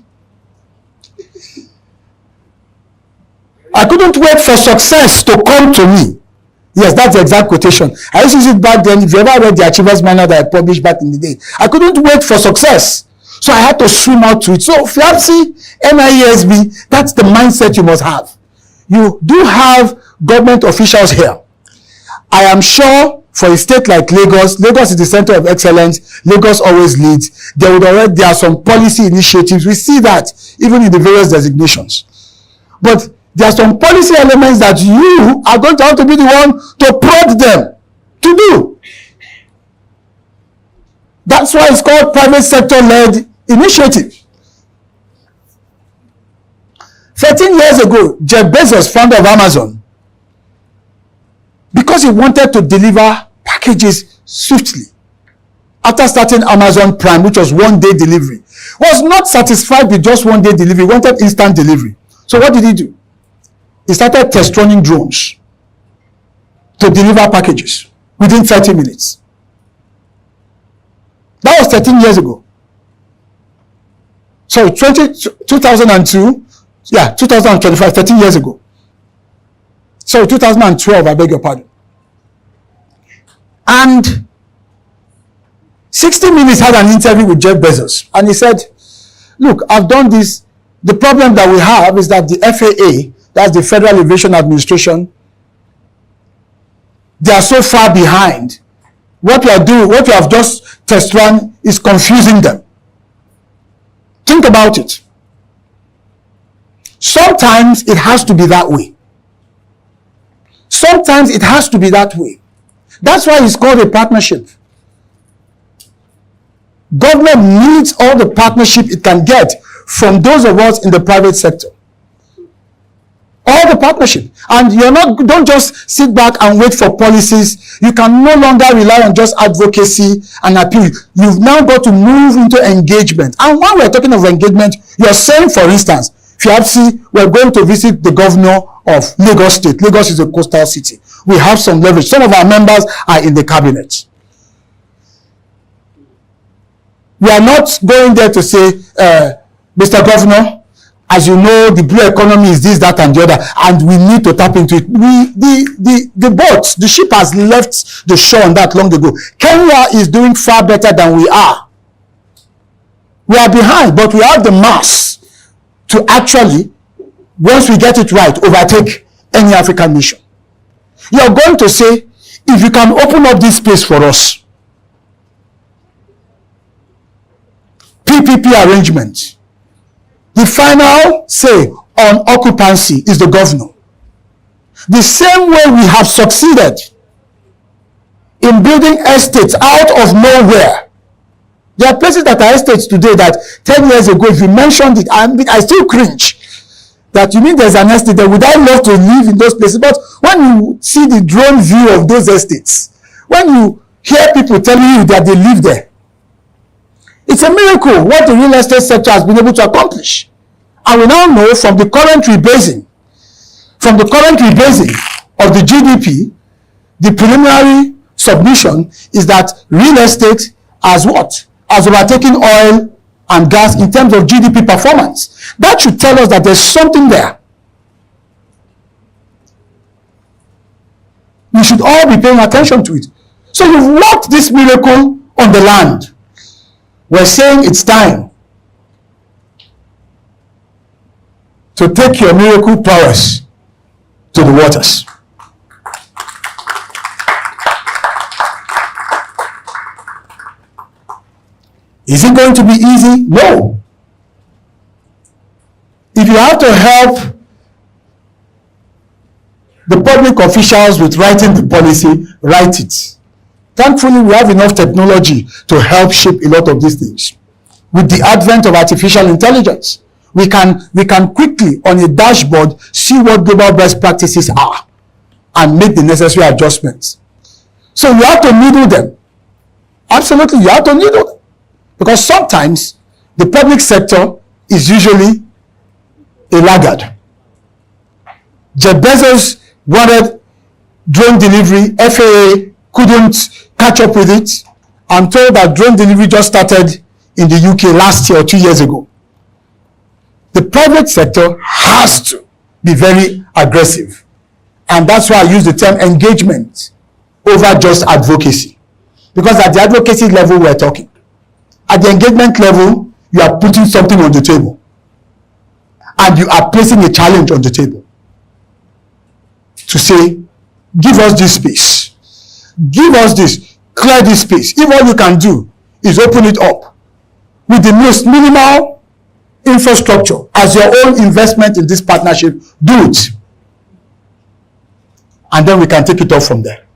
I couldn't wait for success to come to me. Yes, that's the exact quotation. I used to use it back then. If you ever read the Achievers Manual that I published back in the day, I couldn't wait for success, so I had to swim out to it. So FIABC, NIESB, that's the mindset you must have. You do have government officials here. I am sure for a state like Lagos, Lagos is the center of excellence. Lagos always leads. There are some policy initiatives. We see that even in the various designations. But there are some policy elements that you are going to have to be the one to prod them to do. That's why it's called private sector-led initiative. 13 years ago, Jeff Bezos, founder of Amazon, because he wanted to deliver packages swiftly, after starting Amazon Prime, which was one-day delivery, was not satisfied with just one-day delivery, wanted instant delivery. So what did he do? He started test running drones to deliver packages within 30 minutes. That was 13 years ago. So 2002, 2025, 13 years ago. So 2012, I beg your pardon. And 60 Minutes had an interview with Jeff Bezos, and he said, look, I've done this. The problem that we have is that the FAA, that's the Federal Aviation Administration, they are so far behind. What we have just test run is confusing them. Think about it. Sometimes it has to be that way. Sometimes it has to be that way. That's why it's called a partnership. Government needs all the partnership it can get from those of us in the private sector. All the partnership. And don't just sit back and wait for policies. You can no longer rely on just advocacy and appeal. You've now got to move into engagement. And when we're talking of engagement, you're saying, for instance, FIABC, we're going to visit the governor of Lagos State. Lagos is a coastal city. We have some leverage. Some of our members are in the cabinet. We are not going there to say, Mr. Governor, as you know, the blue economy is this, that, and the other, and we need to tap into it. The ship has left the shore on that long ago. Kenya is doing far better than we are. We are behind, but we have the mass to actually, once we get it right, overtake any African nation. You're going to say, if you can open up this space for us, PPP arrangement, the final say on occupancy is the governor. The same way we have succeeded in building estates out of nowhere. There are places that are estates today that 10 years ago, if you mentioned it, I still cringe. That you mean there's an estate there. Would I love to live in those places? But when you see the drone view of those estates, when you hear people telling you that they live there, it's a miracle what the real estate sector has been able to accomplish. And we now know from the current rebasing of the GDP, the preliminary submission is that real estate has what? Has overtaken oil and gas in terms of GDP performance. That should tell us that there's something there. We should all be paying attention to it. So you've worked this miracle on the land. We're saying it's time to take your miracle prowess to the waters. Is it going to be easy? No. If you have to help the public officials with writing the policy, write it. Thankfully, we have enough technology to help shape a lot of these things. with the advent of artificial intelligence. We can quickly on a dashboard see what global best practices are and make the necessary adjustments. So you have to needle them. Absolutely, you have to needle them. Because sometimes the public sector is usually a laggard. Jeff Bezos wanted drone delivery. FAA couldn't catch up with it. I'm told that drone delivery just started in the UK last year or 2 years ago. The private sector has to be very aggressive. And that's why I use the term engagement over just advocacy. Because at the advocacy level, we're talking. At the engagement level, you are putting something on the table. And you are placing a challenge on the table. To say, give us this space. Give us this. Clear this space. If all you can do is open it up with the most minimal infrastructure as your own investment in this partnership, do it. And then we can take it off from there.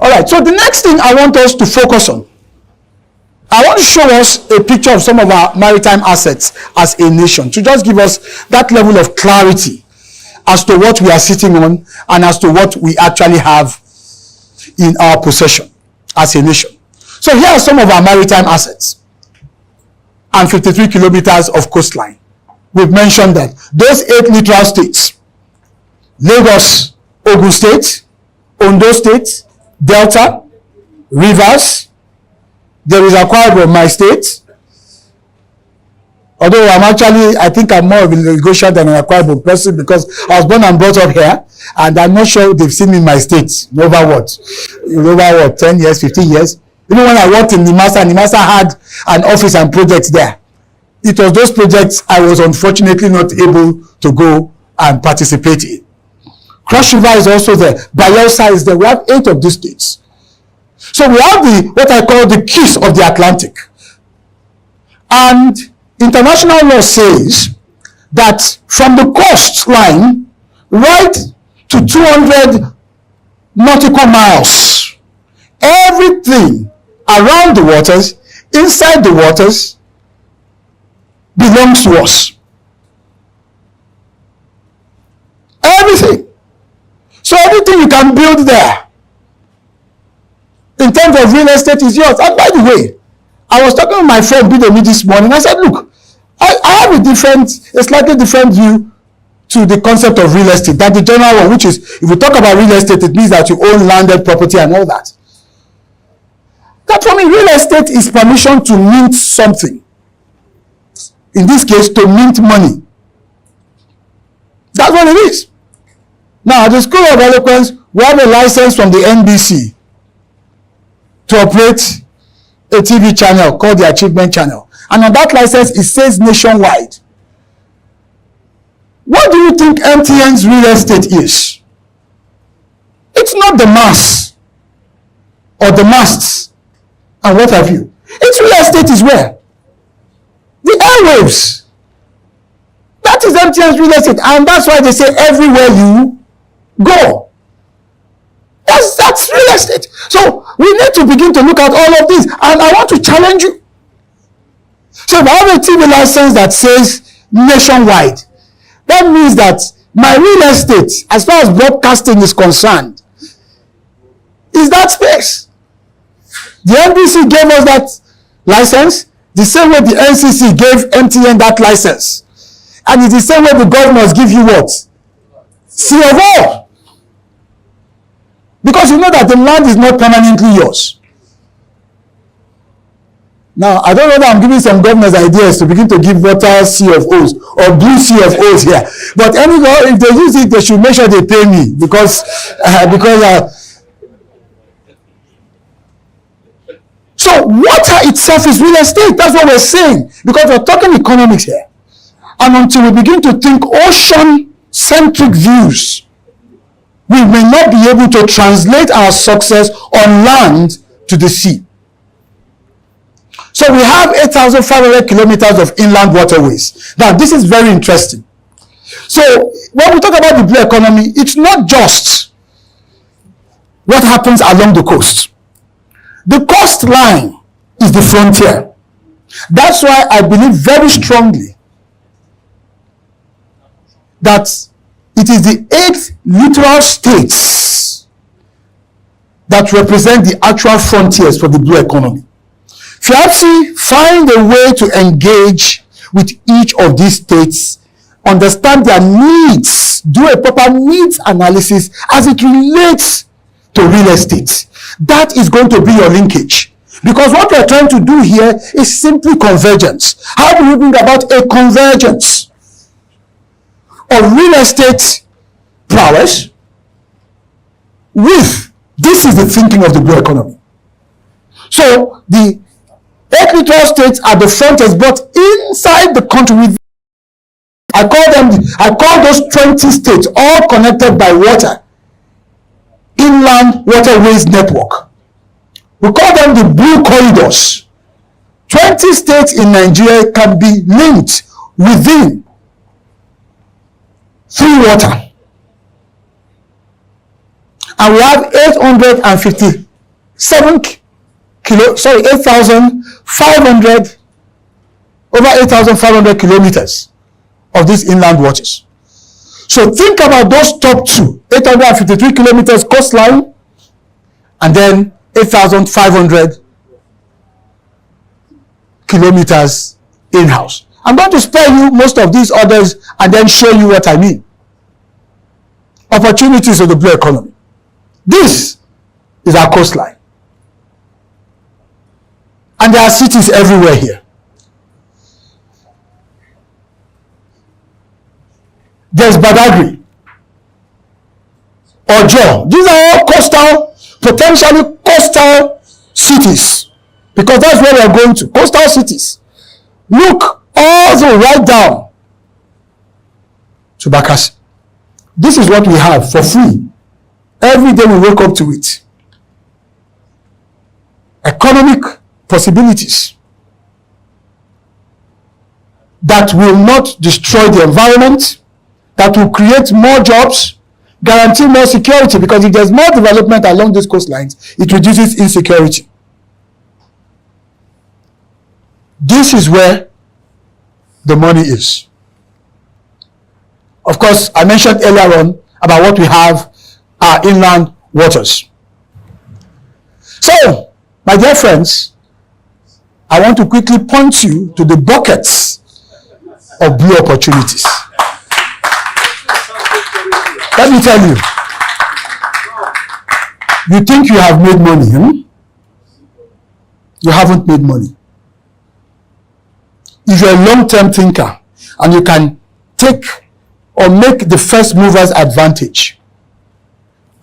All right, so the next thing I want us to focus on, I want to show us a picture of some of our maritime assets as a nation, to just give us that level of clarity as to what we are sitting on and as to what we actually have in our possession as a nation. So here are some of our maritime assets and 53 kilometers of coastline. We've mentioned that. Those 8 littoral states, Lagos, Ogun State, Ondo State, Delta, Rivers, there is Akwa Ibom, my state. Although I think I'm more of a Lagosian than an Akwa Ibom person because I was born and brought up here, and I'm not sure they've seen me in my state. Over 10 years, 15 years. Even when I worked in NIMASA had an office and projects there. It was those projects I was unfortunately not able to go and participate in. Cross River is also there. Bayelsa is there. We have 8 of these states. So we have what I call the keys of the Atlantic. And international law says that from the coastline right to 200 nautical miles, everything around the waters, inside the waters, belongs to us. Everything. So everything you can build there in terms of real estate is yours. And by the way, I was talking with my friend Bidomi this morning. I said, look, I have a slightly different view to the concept of real estate than the general one, which is, if we talk about real estate, it means that you own landed property and all that. That for me, real estate is permission to mint something. In this case, to mint money. That's what it is. Now, at the School of Eloquence, we have a license from the NBC to operate a TV channel called the Achievement Channel. And on that license, it says nationwide. What do you think MTN's real estate is? It's not the mass or the masts and what have you. Its real estate is where? The airwaves. That is MTN's real estate. And that's why they say everywhere you go. That's real estate. So we need to begin to look at all of this. And I want to challenge you. So if I have a TV license that says nationwide, that means that my real estate, as far as broadcasting is concerned, is that space. The NBC gave us that license the same way the NCC gave MTN that license. And it's the same way the governors give you what? C of O. Because you know that the land is not permanently yours. Now, I don't know that I'm giving some governors ideas to begin to give water C of O's or blue C of O's here. But anyhow, if they use it, they should make sure they pay me because so water itself is real estate. That's what we're saying. Because we're talking economics here. And until we begin to think ocean-centric views, we may not be able to translate our success on land to the sea. So we have 8,500 kilometers of inland waterways. Now, this is very interesting. So when we talk about the blue economy, it's not just what happens along the coast. The coastline is the frontier. That's why I believe very strongly that it is the 8 littoral states that represent the actual frontiers for the blue economy. FIABC find a way to engage with each of these states, understand their needs, do a proper needs analysis as it relates to real estate. That is going to be your linkage. Because what we are trying to do here is simply convergence. How do you think about a convergence of real estate prowess with, this is the thinking of the blue economy. So the 8 littoral states are the frontiers, but inside the country, I call those 20 states all connected by water, inland waterways network. We call them the blue corridors. 20 states in Nigeria can be linked within through water. And we have 8,500 over 8,500 kilometers of these inland waters. So think about those top two, 853 kilometers coastline, and then 8,500 kilometers in-house. I'm going to spare you most of these others and then show you what I mean. Opportunities of the blue economy. This is our coastline. And there are cities everywhere here. There's Badagry, Ojo. These are all coastal, potentially coastal cities, because that's where we are going to, coastal cities. Look all the way right down to Bakassi. This is what we have for free. Every day we wake up to it. Economic possibilities that will not destroy the environment, that will create more jobs, guarantee more security, because if there's more development along these coastlines, it reduces insecurity. This is where the money is. Of course, I mentioned earlier on about what we have, our inland waters. So, my dear friends, I want to quickly point you to the buckets of blue opportunities. Let me tell you, you think you have made money, You haven't made money. If you're a long-term thinker and you can take or make the first mover's advantage,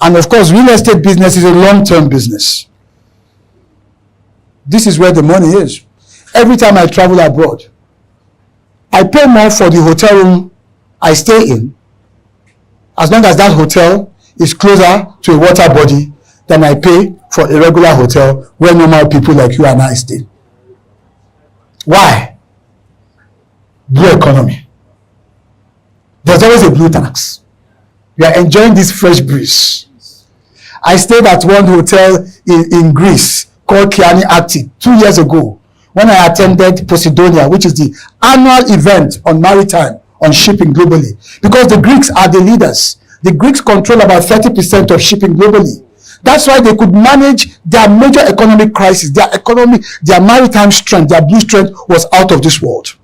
and of course, real estate business is a long-term business. This is where the money is. Every time I travel abroad, I pay more for the hotel room I stay in, as long as that hotel is closer to a water body, than I pay for a regular hotel where normal people like you and I stay. Why? Blue economy. There's always a blue tax. We are enjoying this fresh breeze. I stayed at one hotel in Greece called Kiani Acti 2 years ago when I attended Posidonia, which is the annual event on maritime, on shipping globally. Because the Greeks are the leaders. The Greeks control about 30% of shipping globally. That's why they could manage their major economic crisis. Their economy, their maritime strength, their blue strength was out of this world.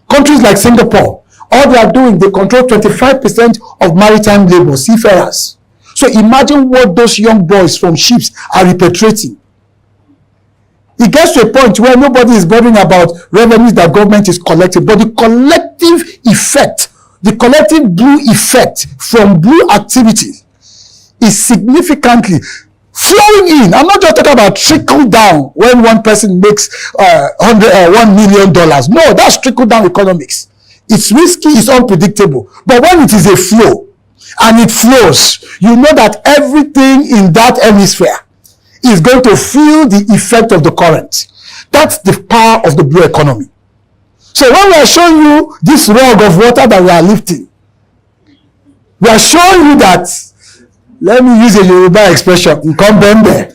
Countries like Singapore, all they are doing, they control 25% of maritime labor, seafarers. So imagine what those young boys from ships are repatriating. It gets to a point where nobody is bothering about revenues that government is collecting, but the collective effect, the collective blue effect from blue activity is significantly flowing in. I'm not just talking about trickle down when one person makes $1 million. No, that's trickle down economics. It's risky, it's unpredictable. But when it is a flow, and it flows, you know that everything in that hemisphere is going to feel the effect of the current. That's the power of the blue economy. So when we are showing you this rug of water that we are lifting, we are showing you that, let me use a Yoruba expression, Nkombembe.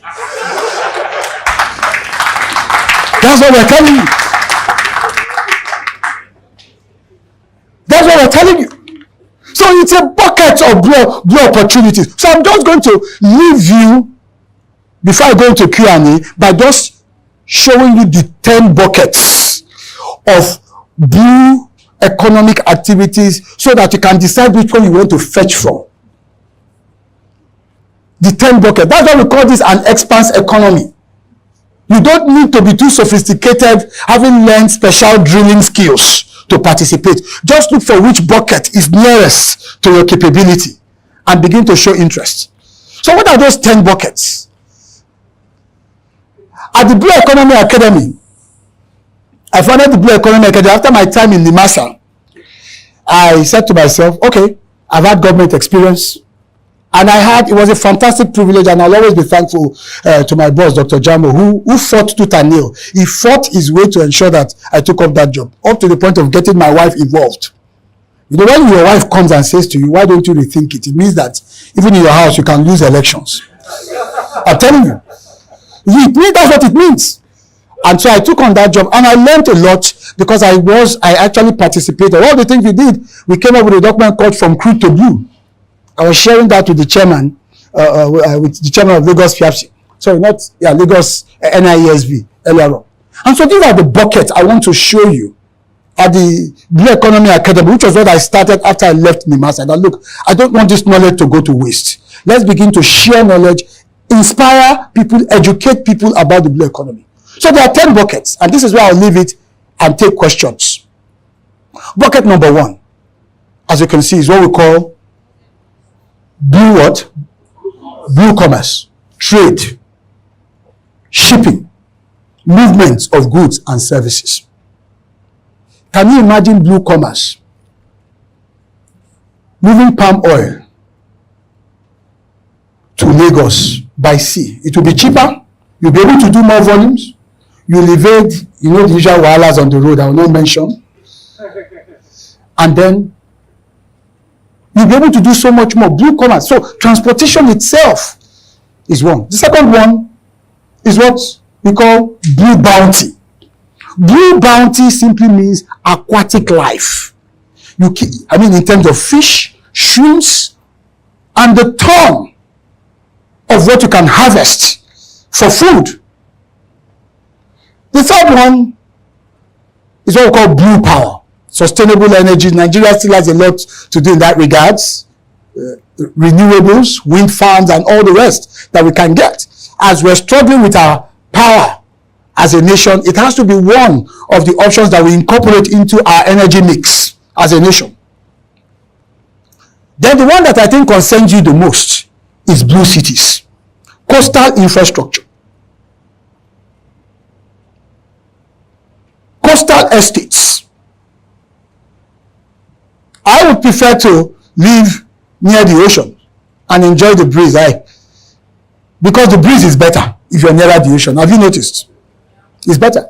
That's what we're telling you. what we're telling you. So it's a bucket of blue opportunities. So I'm just going to leave you, before I go into Q&A, by just showing you the 10 buckets of blue economic activities so that you can decide which one you want to fetch from. The 10 bucket. That's why we call this an expanse economy. You don't need to be too sophisticated, having learned special drilling skills to participate. Just look for which bucket is nearest to your capability and begin to show interest. So what are those 10 buckets? At the Blue Economy Academy, I founded the Blue Economy Academy after my time in NIMASA. I said to myself, okay, I've had government experience, and it was a fantastic privilege, and I'll always be thankful to my boss, Dr. Jamo, who fought tooth and nail. He fought his way to ensure that I took up that job, up to the point of getting my wife involved. You know, when your wife comes and says to you, why don't you rethink it? It means that even in your house, you can lose elections. I'm telling you. That's what it means. And so I took on that job, and I learned a lot because I actually participated. All the things we did, we came up with a document called From Crude to Blue. I was sharing that with the chairman, with the chairman of Lagos FIAPSI. Sorry, Lagos NIESV earlier on. And so these are the buckets I want to show you at the Blue Economy Academy, which was what I started after I left NIMASA. And look, I don't want this knowledge to go to waste. Let's begin to share knowledge, inspire people, educate people about the blue economy. So there are 10 buckets, and this is where I'll leave it and take questions. Bucket number 1, as you can see, is what we call blue what? Blue commerce, trade, shipping, movements of goods and services. Can you imagine blue commerce? Moving palm oil to Lagos by sea. It will be cheaper. You'll be able to do more volumes. You'll evade, the usual wahalas on the road I will not mention. And then you'll be able to do so much more. Blue commerce. So transportation itself is one. The second one is what we call blue bounty. Blue bounty simply means aquatic life. In terms of fish, shrimps, and the ton of what you can harvest for food. The third one is what we call blue power. Sustainable energy. Nigeria still has a lot to do in that regards. Renewables, wind farms, and all the rest that we can get. As we're struggling with our power as a nation, it has to be one of the options that we incorporate into our energy mix as a nation. Then the one that I think concerns you the most is blue cities. Coastal infrastructure. Coastal estates. I would prefer to live near the ocean and enjoy the breeze, because the breeze is better if you're nearer the ocean. Have you noticed? It's better.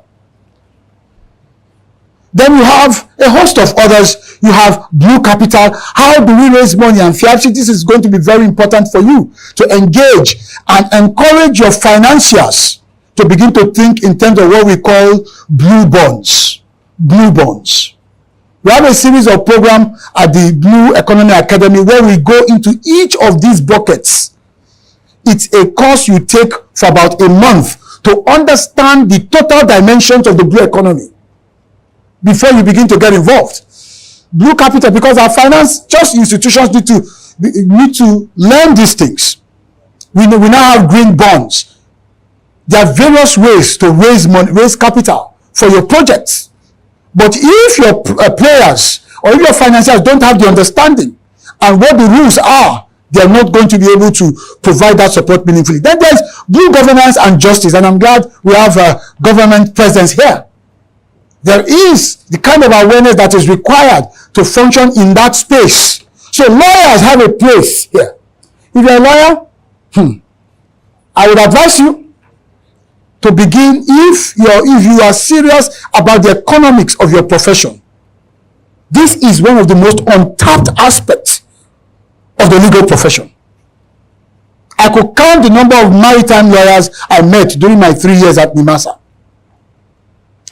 Then you have a host of others. You have blue capital. How do we raise money? And FIAPSI, this is going to be very important for you to engage and encourage your financiers to begin to think in terms of what we call blue bonds. Blue bonds. We have a series of programs at the Blue Economy Academy where we go into each of these buckets. It's a course you take for about a month to understand the total dimensions of the blue economy before you begin to get involved. Blue capital, because our finance institutions need to learn these things. We now have green bonds. There are various ways to raise money, raise capital for your projects. But if your players or if your financiers don't have the understanding and what the rules are, they are not going to be able to provide that support meaningfully. Then there's blue governance and justice, and I'm glad we have a government presence here. There is the kind of awareness that is required to function in that space. So lawyers have a place here. If you're a lawyer, I would advise you to begin, if you are serious about the economics of your profession. This is one of the most untapped aspects of the legal profession. I could count the number of maritime lawyers I met during my 3 years at NIMASA.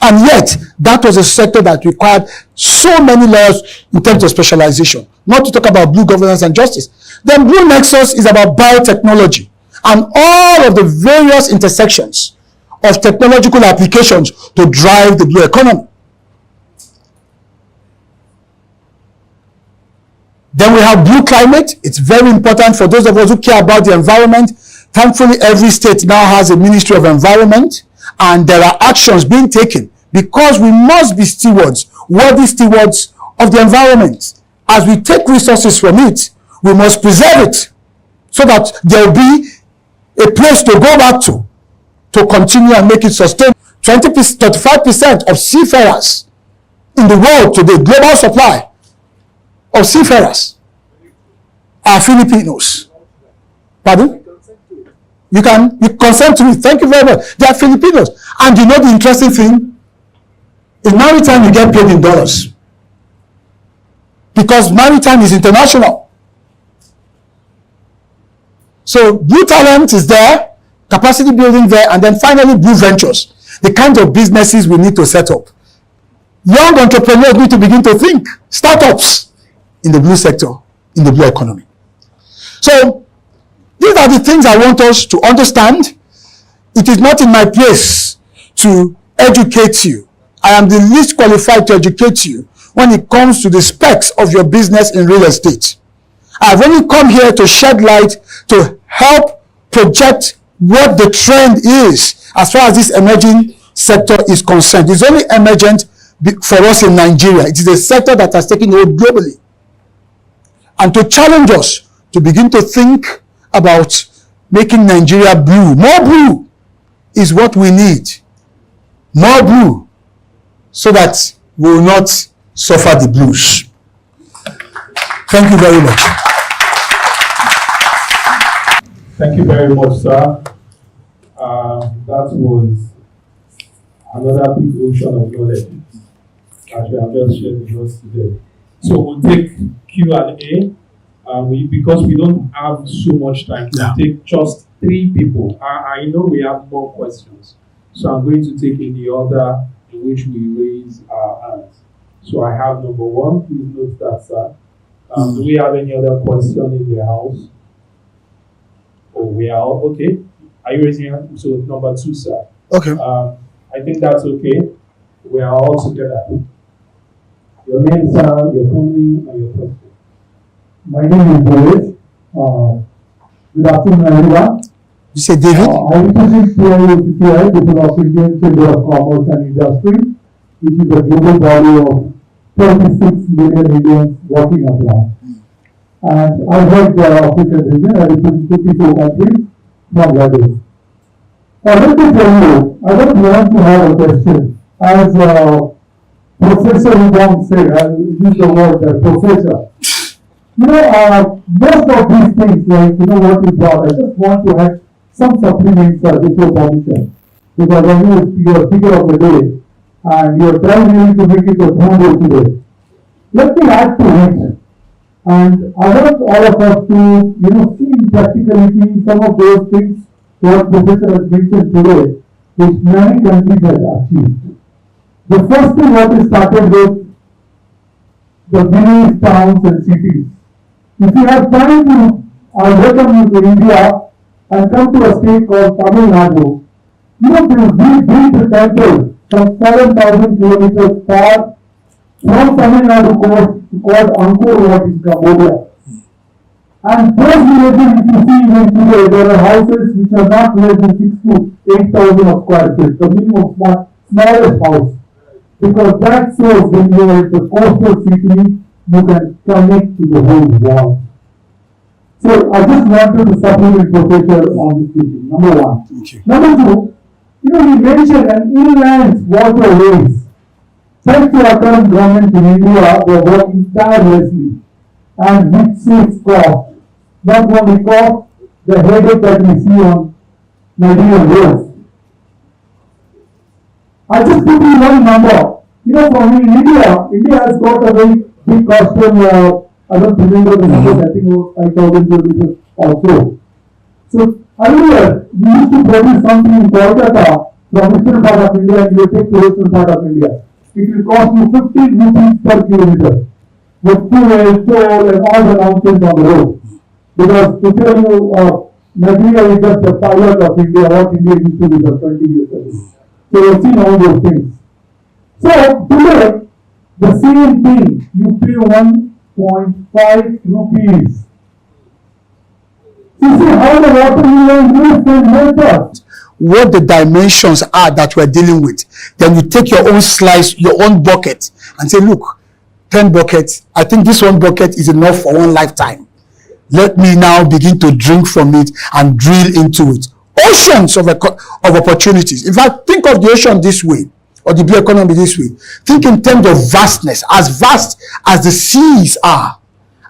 And yet, that was a sector that required so many laws in terms of specialization, not to talk about blue governance and justice. Then Blue Nexus is about biotechnology and all of the various intersections of technological applications to drive the blue economy. Then we have Blue Climate. It's very important for those of us who care about the environment. Thankfully, every state now has a Ministry of Environment, and there are actions being taken because we must be stewards, worthy stewards of the environment. As we take resources from it, we must preserve it so that there will be a place to go back to continue and make it sustain. 35% of seafarers in the world today, global supply of seafarers, are Filipinos. Pardon? You consent to it. Thank you very much. They are Filipinos. And you know the interesting thing? In maritime, you get paid in dollars. Because maritime is international. So Blue Talent is there, capacity building there, and then finally Blue Ventures, the kinds of businesses we need to set up. Young entrepreneurs need to begin to think, startups in the blue sector, in the blue economy. So these are the things I want us to understand. It is not in my place to educate you. I am the least qualified to educate you when it comes to the specs of your business in real estate. I've only come here to shed light to help project what the trend is as far as this emerging sector is concerned. It's only emergent for us in Nigeria. It is a sector that has taken hold globally. And to challenge us to begin to think about making Nigeria blue. More blue is what we need. More blue so that we will not suffer the blues. Thank you very much. Thank you very much, sir. That was another big ocean of knowledge that we have just shared with us today. So we'll take Q&A. Because we don't have so much time, we'll take just 3 people. I know we have more questions, so I'm going to take in the order in which we raise our hands. So I have number 1. Please note that, sir. Do we have any other question in the house? Oh, we are all okay. Are you raising your hand? So number 2, sir. Okay. I think that's okay. We are all together. Your name, sir, your family, and your question. My name is David. Good afternoon, everyone. You say David? I represent PIOCCI, People of Indian Chamber of Commerce and Industry, which is a global body of 36 million Indians working abroad. And I work the African region. I represent 54 countries from Lagos. Let me tell you, I don't want to have a question. As Professor Ubong said, I'll use the word professor. You know, most of these things, like, you know what you brought, I just want to have some supplements with your permission. Because I know you're speaker of the day, and you're trying really to make it a thorough today. Let me add to it. And I want all of us to, you know, see in practicality some of those things what Professor has mentioned today, which many countries have achieved. The first thing what is started with the villages, towns and cities. If you have time to welcome you to India and come to a state called Tamil Nadu, you know, we built a temple from 7,000 kilometers far from Tamil Nadu called Angkor Wat in Cambodia. And those villages, if you see even today, there are houses which are not less than 6,000 to 8,000 square feet, the minimum smallest house. Because that shows when you are at the coastal city, you can connect to the whole world. So I just wanted to supplement Professor on this thinking, number 1. Thank you. Number 2, you know, we mentioned an inland waterways. Thanks to our current government in India, they are working tirelessly and with safe cost. Not only cost, the headache that we see on Nigerian roads. I just put in one number. You know, for me, India has got a very big coastal, I don't remember the numbers, I think about 5,000 kilometers or so. So earlier, we used to produce something in Kolkata from eastern part of India and you take to western part of India, it will cost you 50 rupees per kilometer with fuel, toll and all the nonsense on the road. Because to tell you, Nigeria is just a pilot of India, what India used to be for 20 years ago. So you've seen all those things. So today, the same thing, you pay 1.5 rupees. You see how the water will help us. What the dimensions are that we're dealing with. Then you take your own slice, your own bucket, and say, look, 10 buckets. I think this one bucket is enough for one lifetime. Let me now begin to drink from it and drill into it. Oceans of opportunities. In fact, think of the ocean this way, or the blue economy this way. Think in terms of vastness, as vast as the seas are,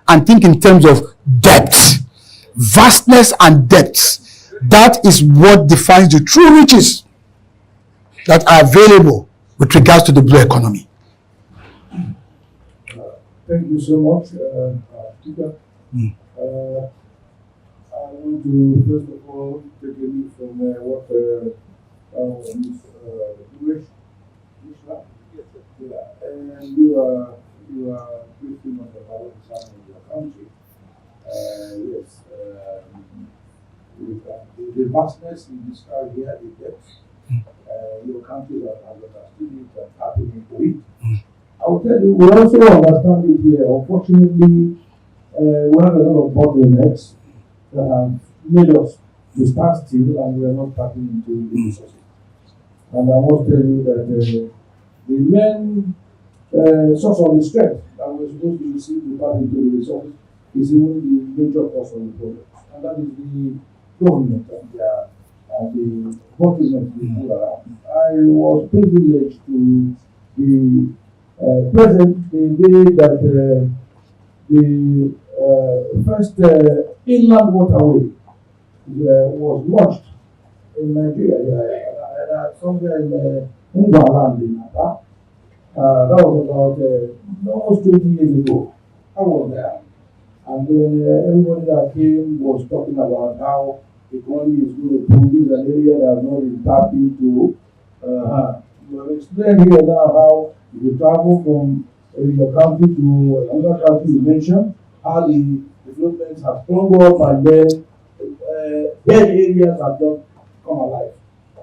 and think in terms of depth. Vastness and depth. That is what defines the true riches that are available with regards to the blue economy. Thank you so much, Peter. I want to first of all take a lead from what Ms. And you are briefing on the balance of your country. Yes, the vastness you describe here, the depth, your country has understood it and happening to it. I will tell you, we also understand it here. Unfortunately, we have a lot of bottlenecks that have made us to stand still and we are not tapping into the resources. And I must tell you that the main source of the strength that we're supposed to receive to tap into the resources is even the major cause of the problem. And that is the government and the bottlenecks we pull around. I was privileged to be present the day that the first inland waterway was launched in Nigeria, somewhere in Ngwaland in Aba. That was about almost 20 years ago. I was there. And everybody that came was talking about how the economy is going to produce an area that has not been tapped into. You have explained here now how if you travel from your country to another country you mentioned, how the developments have sprung up and then dead areas have just come alive.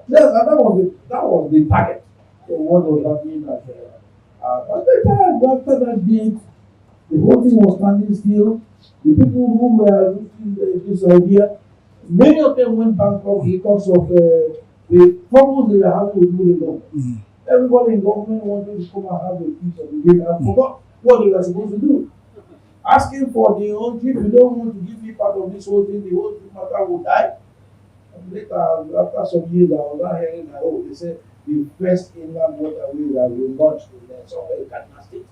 That was the target of what was happening at but after that date, the whole thing was standing still. The people who were looking this idea, many of them went bankrupt because of the problems they were having with the government. Everybody in government wanted to come and have a piece of the game and forgot what they were supposed to do. Asking for the whole thing, if you don't want to give me part of this whole thing, the whole matter will die. And later, after some years, I was not hearing that, they said the first inland waterway that we launched in somewhere in Kaduna State.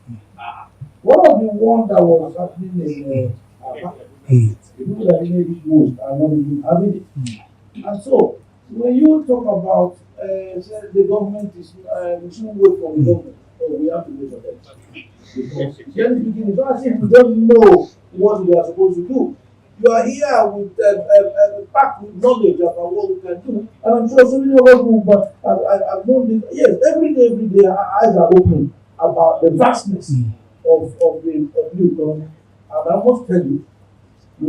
One of the ones that was happening in the people that made it most are not even having it. And so, when you talk about the government is, we shouldn't wait for the government, we have to wait for them. Because then beginning, it's not as if we don't know what we are supposed to do. You are here with packed with knowledge about what we can do, and I'm sure so many of us who, but I've known this. Yes, every day, our eyes are open about the vastness of the economy. And I must tell you, I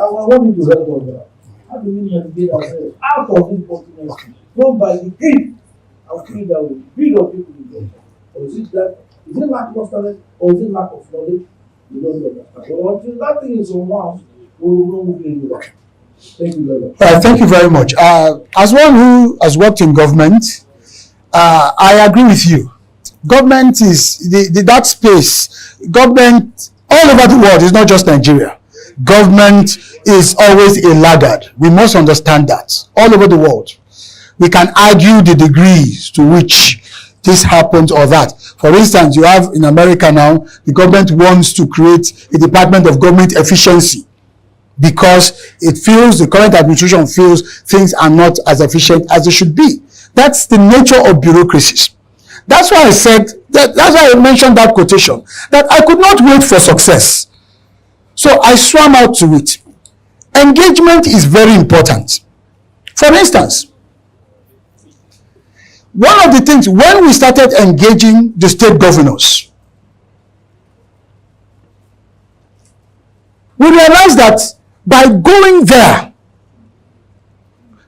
want you to help us out. How do we navigate ourselves out of this bottleneck? Not by the greed of greed that will greed of people in government. Or is it lack of talent, or is it lack of knowledge? We don't understand. But until that thing is unwound, we will not move anywhere. Thank you very much. Thank you very much. As one who has worked in government, I agree with you. Government is that space. Government all over the world is not just Nigeria. Government is always a laggard. We must understand that all over the world. We can argue the degrees to which this happens or that. For instance, you have in America now, the government wants to create a Department of Government Efficiency because it feels, the current administration feels things are not as efficient as they should be. That's the nature of bureaucracies. That's why I said, that's why I mentioned that quotation, that I could not wait for success. So I swam out to it. Engagement is very important. For instance, one of the things, when we started engaging the state governors, we realized that by going there,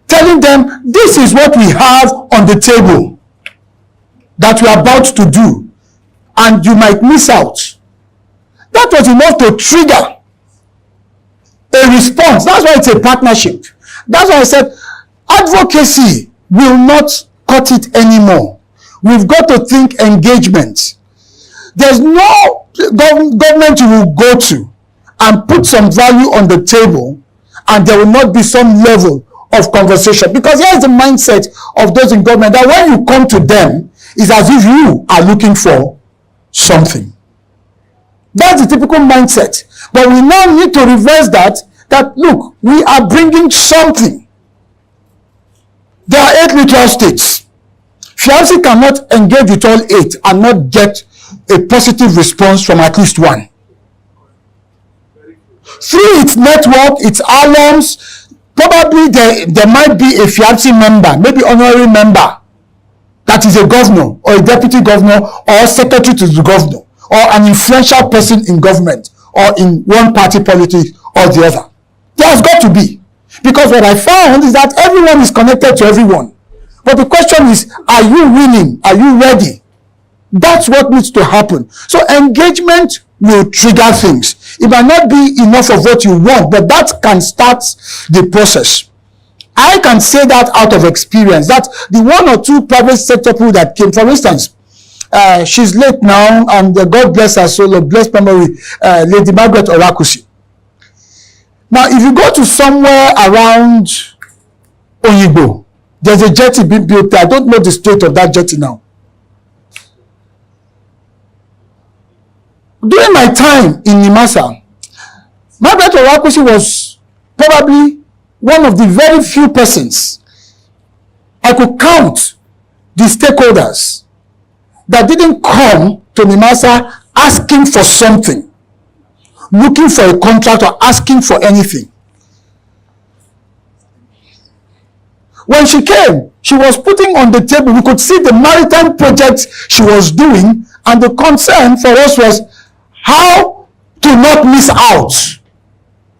telling them this is what we have on the table that we are about to do, and you might miss out, that was enough to trigger a response. That's why it's a partnership. That's why I said advocacy will not cut it anymore. We've got to think engagement. There's no government you will go to and put some value on the table and there will not be some level of conversation. Because here's the mindset of those in government, that when you come to them, it's as if you are looking for something. That's the typical mindset. But we now need to reverse that look, we are bringing something. There are 8 neutral states. FIABC cannot engage with all 8 and not get a positive response from at least one. Through its network, its alums, probably there might be a FIABC member, maybe honorary member, that is a governor or a deputy governor or secretary to the governor or an influential person in government or in one party politics or the other. There has got to be. Because what I found is that everyone is connected to everyone. But the question is, are you willing? Are you ready? That's what needs to happen. So engagement will trigger things. It might not be enough of what you want, but that can start the process. I can say that out of experience, that the 1 or 2 private sector people that came, for instance, she's late now, and God bless her soul, bless memory, Lady Margaret Orakusi. Now, if you go to somewhere around Oyigbo, there's a jetty being built there. I don't know the state of that jetty now. During my time in Nimasa, Margaret Orakusi was probably one of the very few persons I could count the stakeholders that didn't come to Nimasa asking for something, looking for a contract or asking for anything. When she came, she was putting on the table, we could see the maritime projects she was doing, and the concern for us was how to not miss out.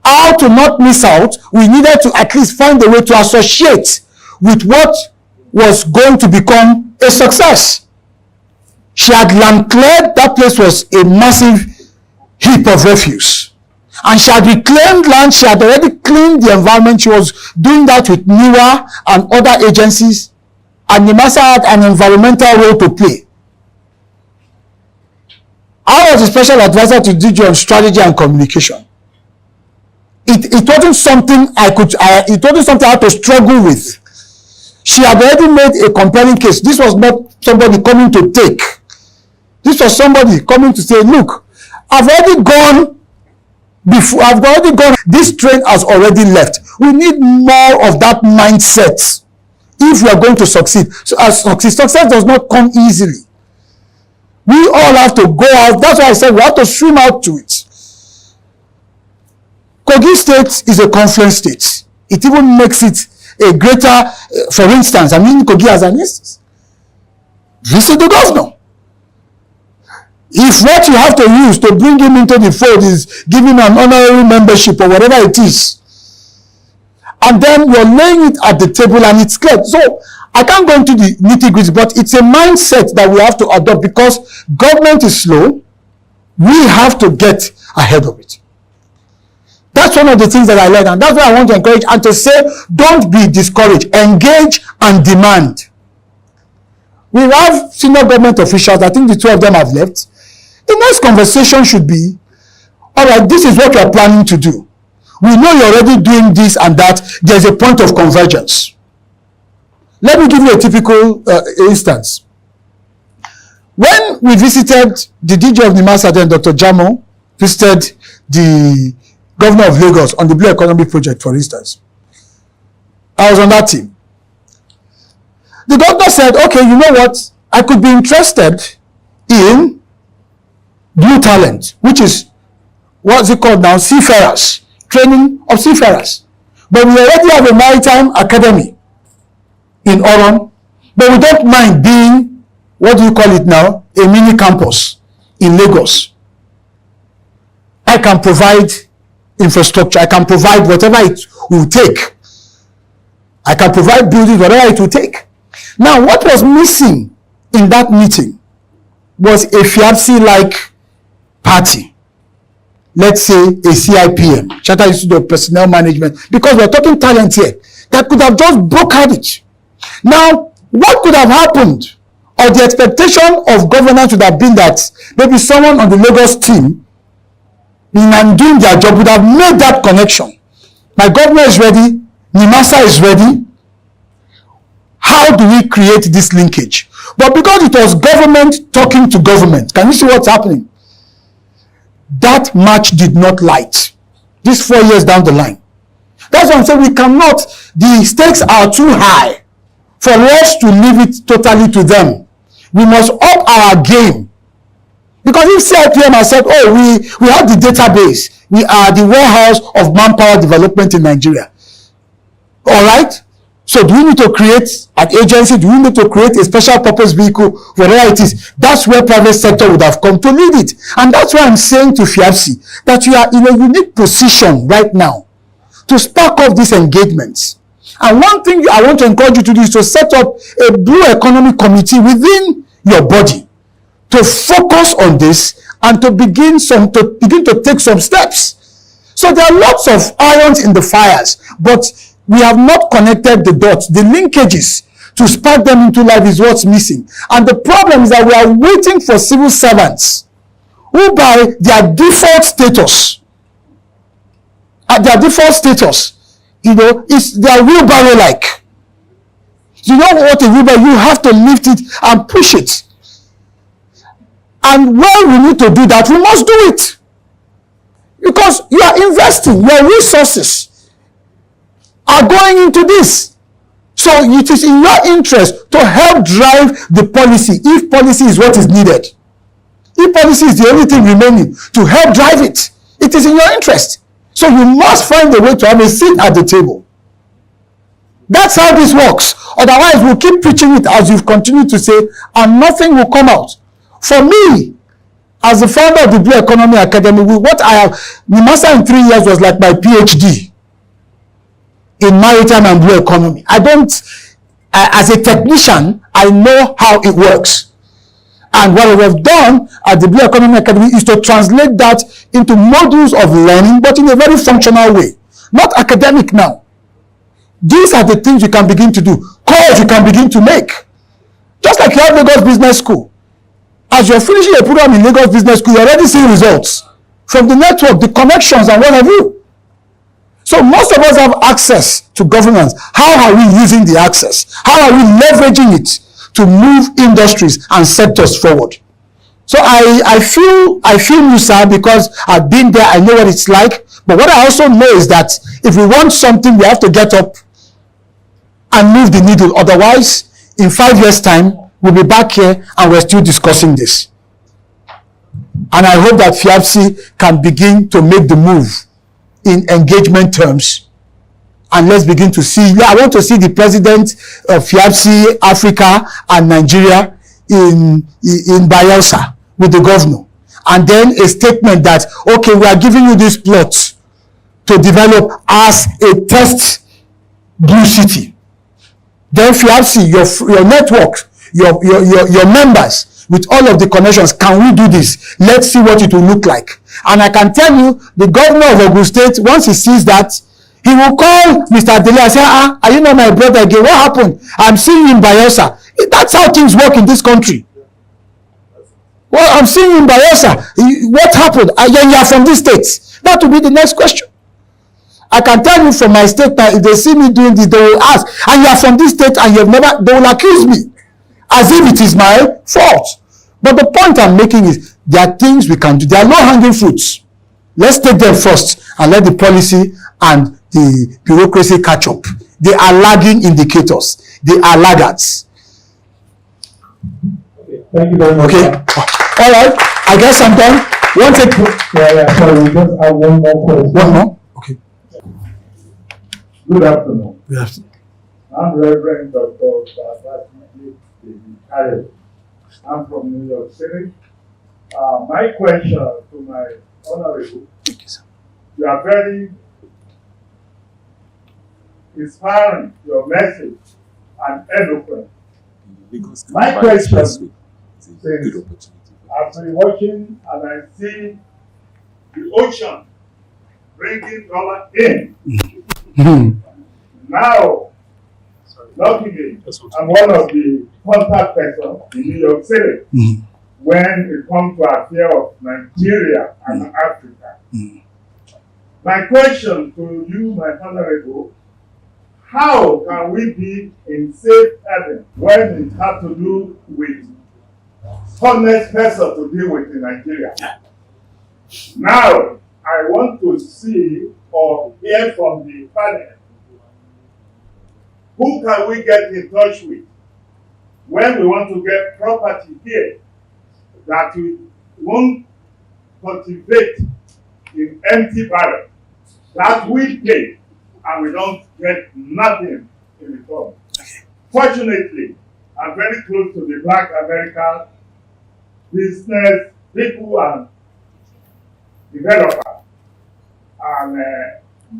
How to not miss out, we needed to at least find a way to associate with what was going to become a success. She had land cleared, that place was a massive heap of refuse. And she had reclaimed land, she had already cleaned the environment, she was doing that with NIWA and other agencies, and Nimasa had an environmental role to play. I was a special advisor to DG on strategy and communication. It wasn't something it wasn't something I had to struggle with. She had already made a compelling case. This was not somebody coming to take. This was somebody coming to say, look, I've already gone, this train has already left. We need more of that mindset if we are going to succeed. So success does not come easily. We all have to go out. That's why I said we have to swim out to it. Kogi State is a confluence state. It even makes it a greater, for instance, I mean Kogi as an instance. Visit the governor. If what you have to use to bring him into the fold is giving an honorary membership or whatever it is, and then you're laying it at the table and it's clear. So I can't go into the nitty-gritty, but it's a mindset that we have to adopt because government is slow. We have to get ahead of it. That's one of the things that I learned, and that's why I want to encourage and to say, don't be discouraged. Engage and demand. We have senior government officials. I think the 2 of them have left. The next conversation should be, all right, this is what you are planning to do. We know you're already doing this and that. There's a point of convergence. Let me give you a typical instance. When we visited the DG of Nimasa, then Dr. Jamo visited the governor of Lagos on the Blue Economy Project, for instance. I was on that team. The governor said, okay, you know what? I could be interested in Blue Talent, which is, what's it called now? Seafarers. Training of seafarers. But we already have a maritime academy in Oron. But we don't mind being, what do you call it now, a mini campus in Lagos. I can provide infrastructure. I can provide whatever it will take. I can provide buildings, whatever it will take. Now, what was missing in that meeting was a FIABC-like party. Let's say a CIPM, Chartered Institute of Personnel Management, because we're talking talent here, that could have just brokered it. Now, what could have happened, or the expectation of governance would have been that maybe someone on the Lagos team, in doing their job, would have made that connection. My governor is ready, NIMASA is ready. How do we create this linkage? But because it was government talking to government, can you see what's happening? That match did not light. This 4 years down the line. That's why I'm saying we cannot, the stakes are too high for us to leave it totally to them. We must up our game. Because if CIPM has said, oh, we have the database, we are the warehouse of manpower development in Nigeria. All right? So do we need to create an agency? Do we need to create a special purpose vehicle? Whatever it is, that's where private sector would have come to lead it. And that's why I'm saying to FIABC that you are in a unique position right now to spark off these engagements. And one thing I want to encourage you to do is to set up a Blue Economy Committee within your body to focus on this and to begin to take some steps. So there are lots of irons in the fires, but we have not connected the dots. The linkages to spark them into life is what's missing. And the problem is that we are waiting for civil servants who, by their default status, it's their wheelbarrow-like. You know what a wheelbarrow, you have to lift it and push it. And when we need to do that, we must do it. Because you are investing, your resources are going into this. So it is in your interest to help drive the policy, if policy is what is needed. If policy is the only thing remaining, to help drive it, it is in your interest. So you must find a way to have a seat at the table. That's how this works. Otherwise, we'll keep preaching it as you've continued to say, and nothing will come out. For me, as the founder of the Blue Economy Academy, what I have, NIMASA in 3 years was like my PhD in maritime and blue economy. As a technician, I know how it works. And what we have done at the Blue Economy Academy is to translate that into modules of learning, but in a very functional way. Not academic now. These are the things you can begin to do. Calls you can begin to make. Just like you have Lagos Business School. As you're finishing a program in Lagos Business School, you're already seeing results from the network, the connections, and what have you. So most of us have access to governance. How are we using the access? How are we leveraging it to move industries and sectors forward? So I feel you, sir, because I've been there, I know what it's like. But what I also know is that if we want something, we have to get up and move the needle. Otherwise, in 5 years' time, we'll be back here and we're still discussing this. And I hope that FIABC can begin to make the move in engagement terms. And let's begin to see, I want to see the president of FIABC Africa and Nigeria in Bayelsa with the governor. And then a statement that, okay, we are giving you this plot to develop as a test blue city. Then FIABC, your network, your members, with all of the connections, can we do this? Let's see what it will look like. And I can tell you, the governor of Ogun State, once he sees that, he will call Mr. Adele and say, are you not my brother again? What happened? I'm seeing you in Bayelsa. That's how things work in this country. Well, I'm seeing you in Bayelsa. What happened? You are from this state. That will be the next question. I can tell you from my state that if they see me doing this, they will ask, and you are from this state and you have never, they will accuse me as if it is my fault. But the point I'm making is there are things we can do. There are low-hanging fruits. Let's take them first and let the policy and the bureaucracy catch up. They are lagging indicators. They are laggards. Okay, thank you very much. Okay. All right. I guess I'm done. Sorry, we just have one more question. One more? Okay. Good afternoon. Good afternoon. I'm Reverend Dr. Babajide I'm from New York City. My question to my honorable, you are very inspiring, your message, and eloquent. My question is, I've been watching and I see the ocean bringing dollar in. Now, luckily, I'm one of the contact persons in New York City when it comes to affairs of Nigeria and Africa. My question to you, my honorable, how can we be in safe haven when it has to do with honest person to deal with in Nigeria? Now, I want to see or hear from the panel, who can we get in touch with when we want to get property here that we won't cultivate in empty barrel, that we pay and we don't get nothing in return. Fortunately, I'm very close to the Black American business people and developers. And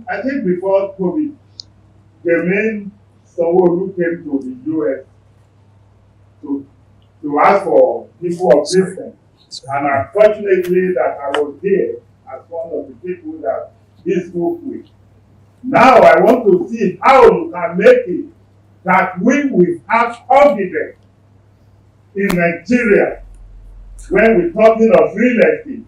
I think before COVID, the main someone who came to the US to ask for people of business. And unfortunately that I was there as one of the people that he spoke with. Now I want to see how you can make it that we will have confidence in Nigeria when we're talking of real estate.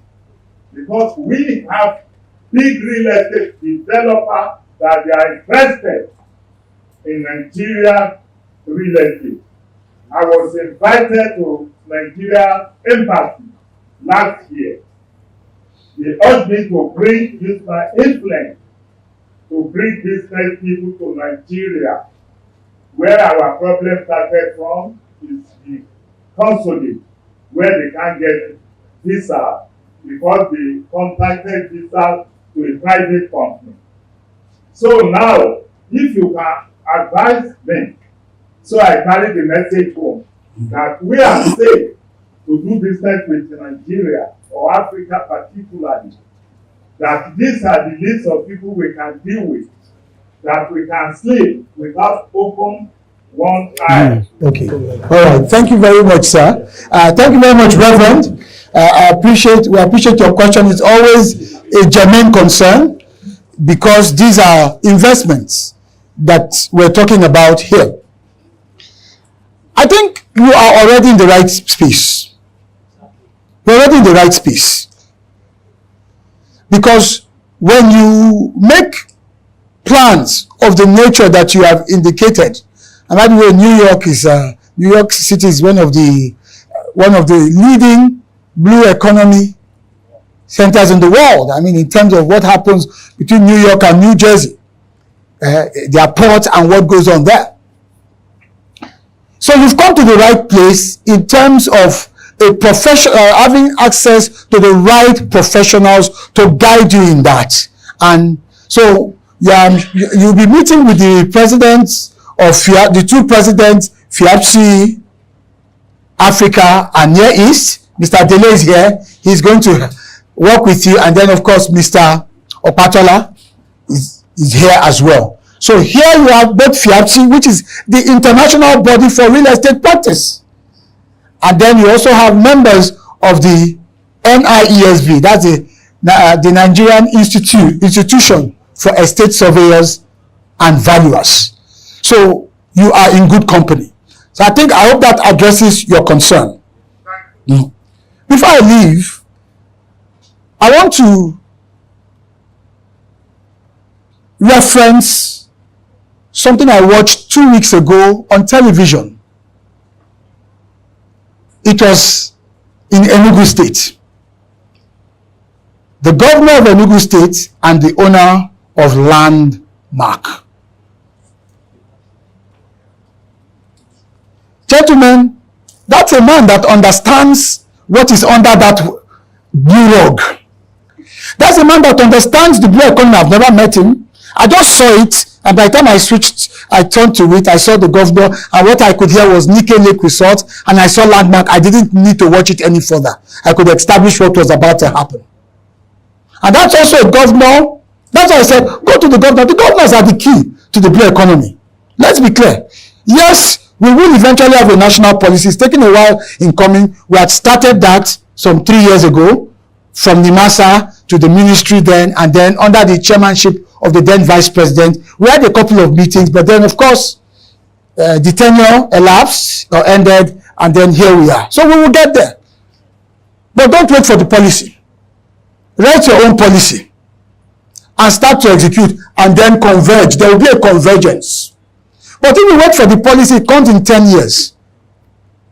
Because we have big real estate developers that they are interested in Nigeria real estate. I was invited to Nigeria Embassy last year. They asked me to use my influence to bring business people to Nigeria. Where our problem started from is the consulate, where they can't get visa because they contacted visa to a private company. So now, if you can advise them, so I carry the message home that we are safe to do business with Nigeria or Africa particularly, that these are the list of people we can deal with, that we can sleep without open one eye. Okay. All right. Thank you very much, sir. Thank you very much, Reverend. We appreciate your question. It's always a germane concern because these are investments that we're talking about here. I think you are already in the right space. You're already in the right space. Because when you make plans of the nature that you have indicated, and by the way, New York City is one of the leading blue economy centers in the world. I mean, in terms of what happens between New York and New Jersey, their port and what goes on there. So you've come to the right place in terms of a professional, having access to the right professionals to guide you in that. And so you'll be meeting with the presidents of the two presidents, FIAPSI, Africa and Near East. Mr. Dele is here. He's going to work with you. And then, of course, Mr. Opatola is here as well. So here you have both FIAPSI, which is the international body for real estate practice. And then you also have members of the NIESV, that's the Nigerian Institution for Estate Surveyors and Valuers. So you are in good company. So I hope that addresses your concern. Before I leave, I want to reference something I watched 2 weeks ago on television. It was in Enugu State. The governor of Enugu State and the owner of Landmark. Gentlemen, that's a man that understands what is under that blue rug. That's a man that understands the blue economy. I've never met him. I just saw it, and by the time I switched I turned to it, I saw the governor, and what I could hear was Nike Lake Resort, and I saw Landmark. I didn't need to watch it any further. I could establish what was about to happen. And that's also a governor. That's why I said, go to the governor. The governors are the key to the blue economy. Let's be clear. Yes, we will eventually have a national policy. It's taken a while in coming. We had started that some 3 years ago, from NIMASA to the ministry then, and then under the chairmanship of the then vice president. We had a couple of meetings, but then of course, the tenure elapsed or ended, and then here we are. So we will get there. But don't wait for the policy. Write your own policy and start to execute, and then converge. There will be a convergence. But if you wait for the policy, it comes in 10 years.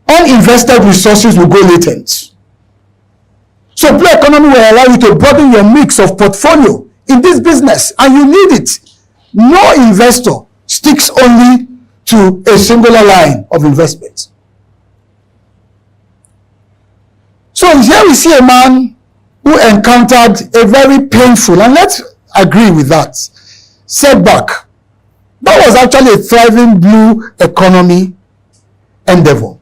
Uninvested resources will go latent. So blue economy will allow you to broaden your mix of portfolio in this business, and you need it. No investor sticks only to a singular line of investment. So here we see a man who encountered a very painful, and let's agree with that, setback. That was actually a thriving blue economy endeavor.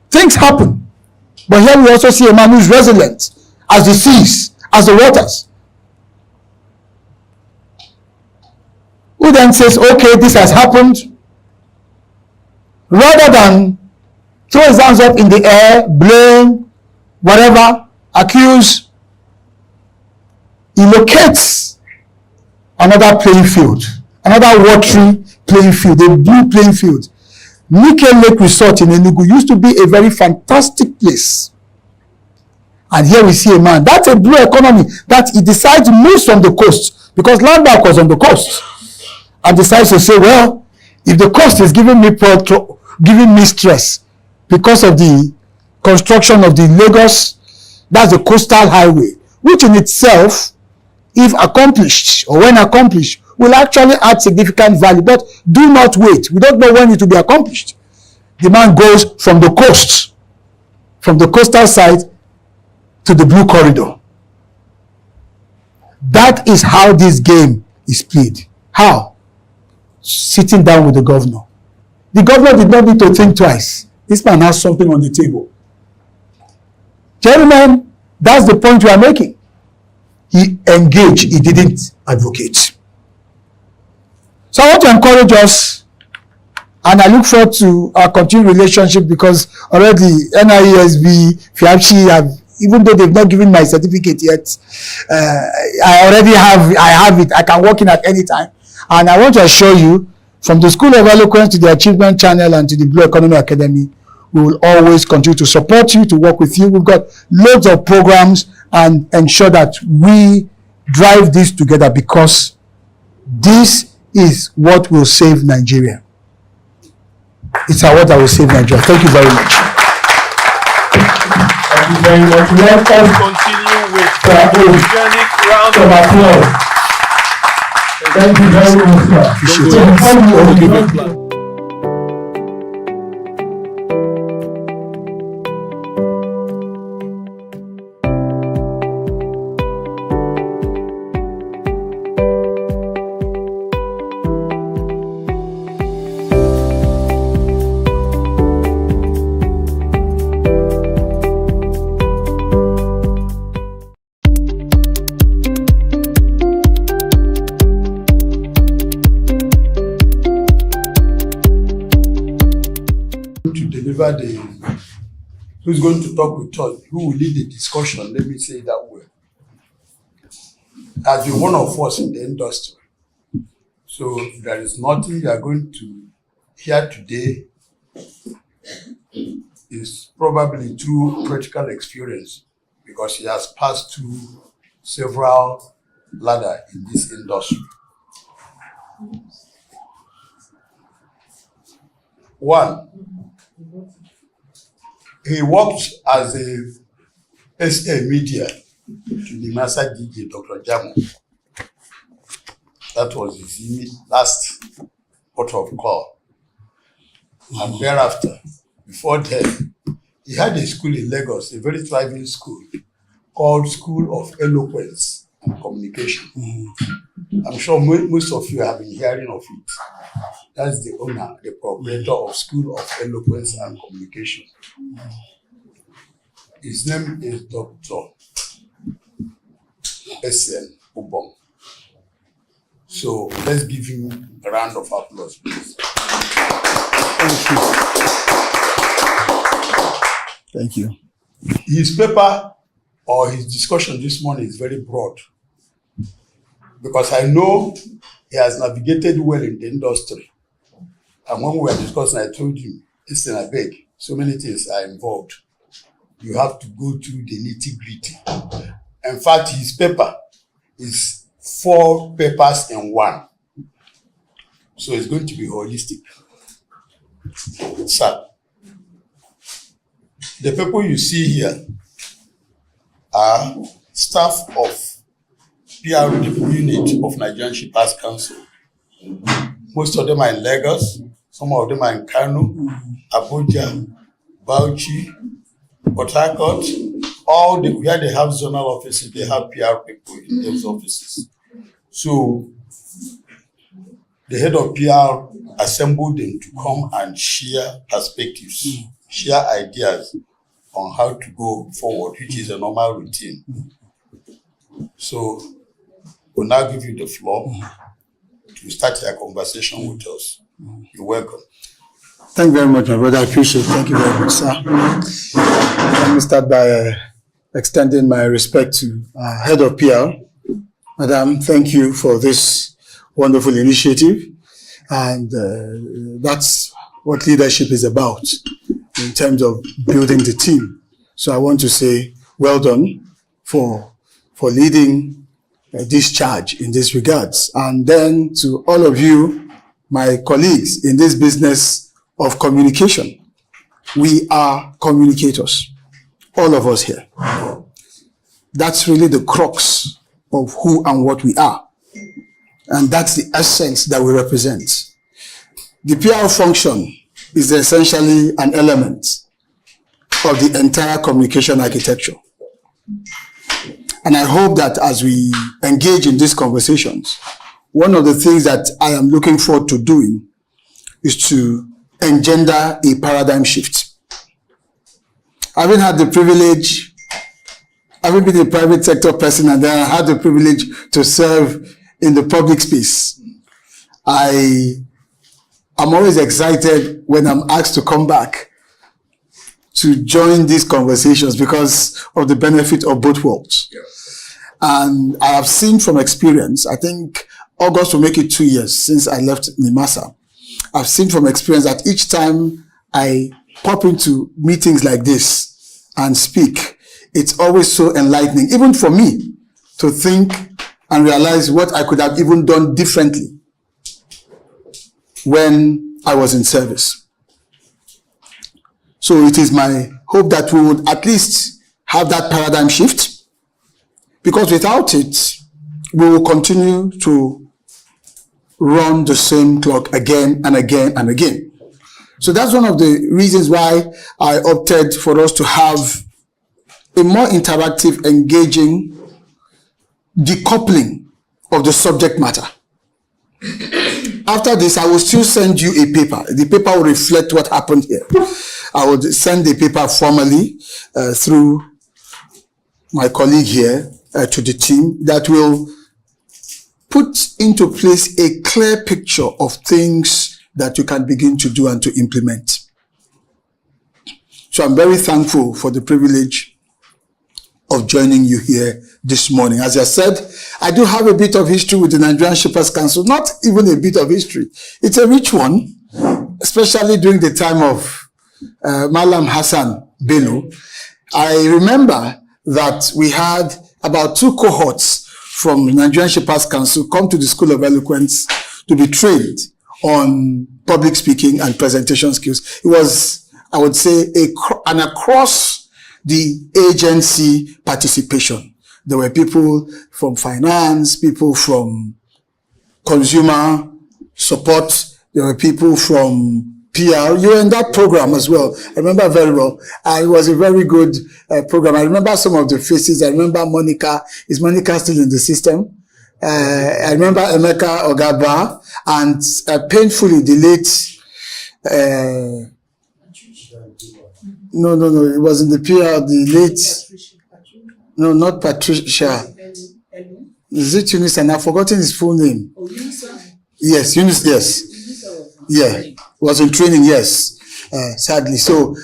Things happen. But here we also see a man who is resilient as the seas, as the waters. Who then says, okay, this has happened. Rather than throw his hands up in the air, blame, whatever, accuse, he locates another playing field, another watery playing field, a blue playing field. Nike Lake Resort in Enugu used to be a very fantastic place. And here we see a man, that's a blue economy, that he decides to move from the coast, because Landmark was on the coast, and decides to say, well, if the coast is giving me stress because of the construction of the Lagos, that's the coastal highway, which in itself, if accomplished, or when accomplished, will actually add significant value. But do not wait. We don't know when it will be accomplished. The man goes from the coast, from the coastal side to the blue corridor. That is how this game is played. How? Sitting down with the governor. The governor did not need to think twice. This man has something on the table. Gentlemen, that's the point we are making. He engaged, he didn't advocate. So I want to encourage us, and I look forward to our continued relationship, because already NIESB, FIAPSHI have, even though they've not given my certificate yet, I have it. I can walk in at any time. And I want to assure you, from the School of Eloquence to the Achievement Channel and to the Blue Economy Academy, we will always continue to support you, to work with you. We've got loads of programs, and ensure that we drive this together, because this is what will save Nigeria. It's what that will save Nigeria. Thank you very much. Thank you very much. Let us continue with the organic round of applause. Thank you very much, sir. Appreciate it. Who's going to talk with us, who will lead the discussion, let me say it that way, has been one of us in the industry. So there is nothing you are going to hear today is probably through practical experience, because he has passed through several ladders in this industry. One, he worked as a SA media to the master DJ, Dr. Jamu. That was his last port of call. And thereafter, before then, he had a school in Lagos, a very thriving school, called School of Eloquence and Communication. I'm sure most of you have been hearing of it. That's the owner, the proprietor of School of Eloquence and Communication. His name is Dr. S.N. Ubong. So let's give him a round of applause, please. Thank you. Thank you. His paper or his discussion this morning is very broad, because I know he has navigated well in the industry. And when we were discussing, I told him, listen, I beg, so many things are involved. You have to go through the nitty-gritty. In fact, his paper is 4 papers in 1. So it's going to be holistic. Sir, the people you see here are staff of PR unit of Nigerian Shippers Council. Most of them are in Lagos, some of them are in Kano, Abuja, Bauchi, Port Harcourt. All where they have zonal offices, they have PR people in those offices. So the head of PR assembled them to come and share perspectives, share ideas on how to go forward, which is a normal routine. So we'll now give you the floor to start your conversation with us. You're welcome. Thank you very much, my brother. I appreciate it. Thank you very much, sir. Let me start by extending my respect to Head of PR. Madam, thank you for this wonderful initiative. And that's what leadership is about in terms of building the team. So I want to say well done for leading this charge in this regards. And then to all of you, my colleagues in this business of communication, we are communicators, all of us here. That's really the crux of who and what we are. And that's the essence that we represent. The PR function is essentially an element of the entire communication architecture. And I hope that as we engage in these conversations, one of the things that I am looking forward to doing is to engender a paradigm shift. Having had the privilege, having been a private sector person, and then I had the privilege to serve in the public space, I'm always excited when I'm asked to come back to join these conversations because of the benefit of both worlds. Yeah. And I have seen from experience, I think August will make it 2 years since I left NIMASA. I've seen from experience that each time I pop into meetings like this and speak, it's always so enlightening, even for me, to think and realize what I could have even done differently when I was in service. So it is my hope that we would at least have that paradigm shift, because without it, we will continue to run the same clock again and again and again. So that's one of the reasons why I opted for us to have a more interactive, engaging decoupling of the subject matter. After this, I will still send you a paper. The paper will reflect what happened here. I will send the paper formally through my colleague here to the team that will put into place a clear picture of things that you can begin to do and to implement. So I'm very thankful for the privilege of joining you here this morning. As I said, I do have a bit of history with the Nigerian Shippers Council, not even a bit of history. It's a rich one, especially during the time of Malam Hassan Bello. I remember that we had about 2 cohorts from the Nigerian Shippers Council come to the School of Eloquence to be trained on public speaking and presentation skills. It was, I would say, an across the agency participation. There were people from finance, people from consumer support, there were people from PR. You were in that program as well. I remember very well. And it was a very good program. I remember some of the faces. I remember Monica. Is Monica still in the system? I remember Emeka Ogaba and painfully the late, no, it was in the PR, the late, no, not Patricia. Is it Eunice? And I've forgotten his full name. Yes, Eunice, yes. Yeah, was in training, yes, sadly. So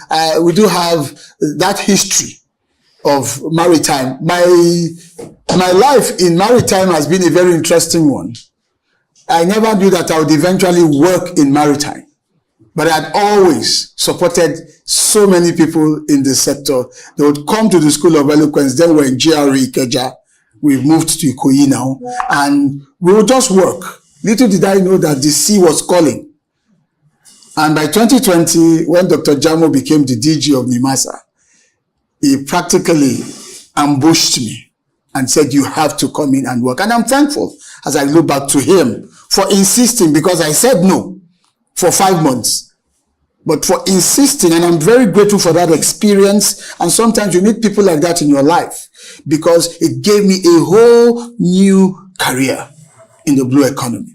we do have that history of maritime. My life in maritime has been a very interesting one. I never knew that I would eventually work in maritime, but I had always supported so many people in the sector. They would come to the School of Eloquence, then we're in GRE Ikeja. We've moved to Ikoyi now, and we would just work. Little did I know that the sea was calling. And by 2020, when Dr. Jamo became the DG of NIMASA, he practically ambushed me and said, you have to come in and work. And I'm thankful as I look back to him for insisting, because I said no for 5 months, but for insisting. And I'm very grateful for that experience. And sometimes you need people like that in your life, because it gave me a whole new career in the blue economy.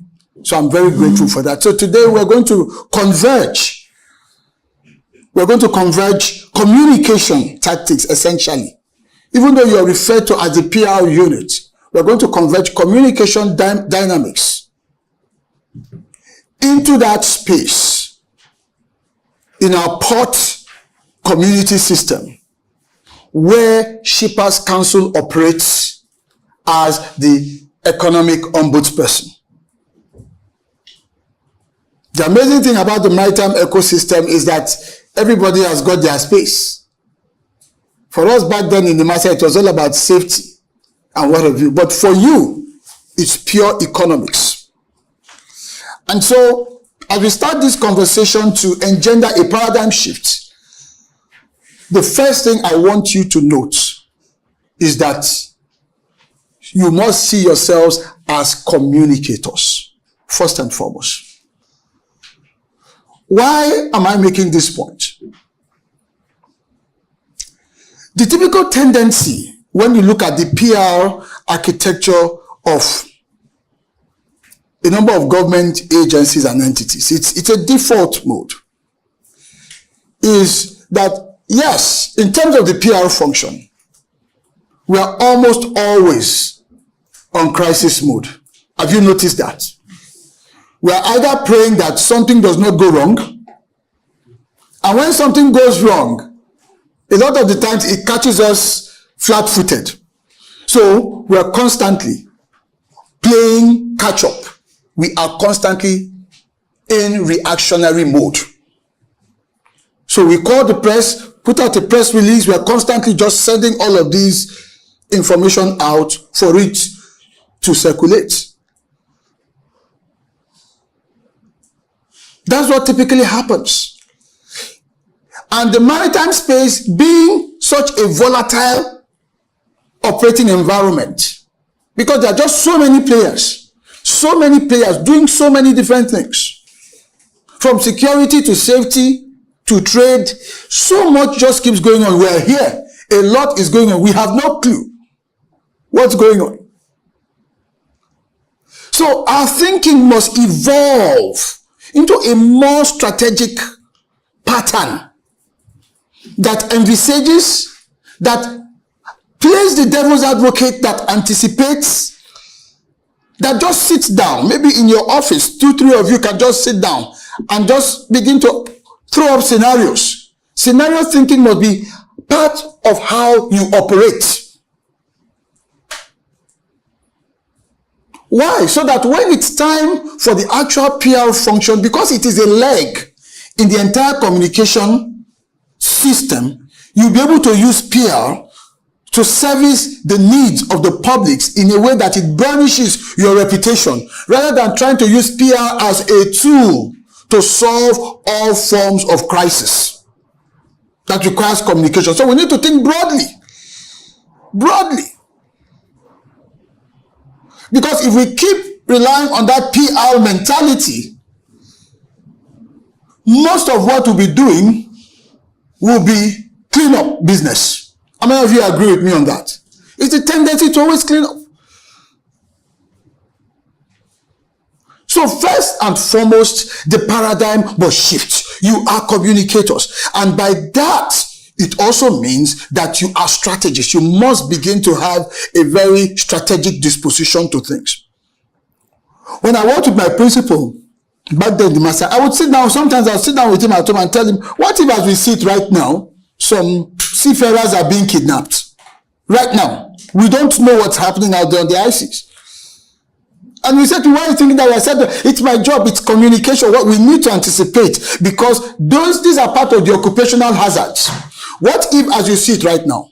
So I'm very grateful for that. So today we're going to converge. We're going to converge communication tactics, essentially. Even though you're referred to as the PR unit, we're going to converge communication dynamics into that space in our port community system, where Shippers Council operates as the economic ombudsperson. The amazing thing about the maritime ecosystem is that everybody has got their space. For us back then in the market, it was all about safety and what have you. But for you, it's pure economics. And so, as we start this conversation to engender a paradigm shift, the first thing I want you to note is that you must see yourselves as communicators, first and foremost. Why am I making this point? The typical tendency when you look at the PR architecture of a number of government agencies and entities, it's a default mode, is that, yes, in terms of the PR function, we are almost always on crisis mode. Have you noticed that? We are either praying that something does not go wrong, and when something goes wrong, a lot of the times it catches us flat-footed. So we are constantly playing catch-up. We are constantly in reactionary mode. So we call the press, put out a press release. We are constantly just sending all of these information out for it to circulate. That's what typically happens. And the maritime space being such a volatile operating environment, because there are just so many players doing so many different things, from security to safety to trade, so much just keeps going on. We're here. A lot is going on. We have no clue what's going on. So our thinking must evolve into a more strategic pattern that envisages, that plays the devil's advocate, that anticipates, that just sits down. Maybe in your office, 2-3 of you can just sit down and just begin to throw up scenarios. Scenario thinking must be part of how you operate. Why? So that when it's time for the actual PR function, because it is a leg in the entire communication system, you'll be able to use PR to service the needs of the publics in a way that it burnishes your reputation, rather than trying to use PR as a tool to solve all forms of crisis that requires communication. So we need to think broadly. Because if we keep relying on that PR mentality, most of what we'll be doing will be clean-up business. How many of you agree with me on that? It's a tendency to always clean up. So first and foremost, the paradigm must shift. You are communicators. And by that, it also means that you are strategists. You must begin to have a very strategic disposition to things. When I worked with my principal, back then the master, I would sit down, sometimes I'll sit down with him at home and tell him, what if as we sit right now, some seafarers are being kidnapped? Right now. We don't know what's happening out there on the ICs. And we said, why are you thinking that? I said, it's my job, it's communication. What we need to anticipate, because these are part of the occupational hazards. What if, as you see it right now,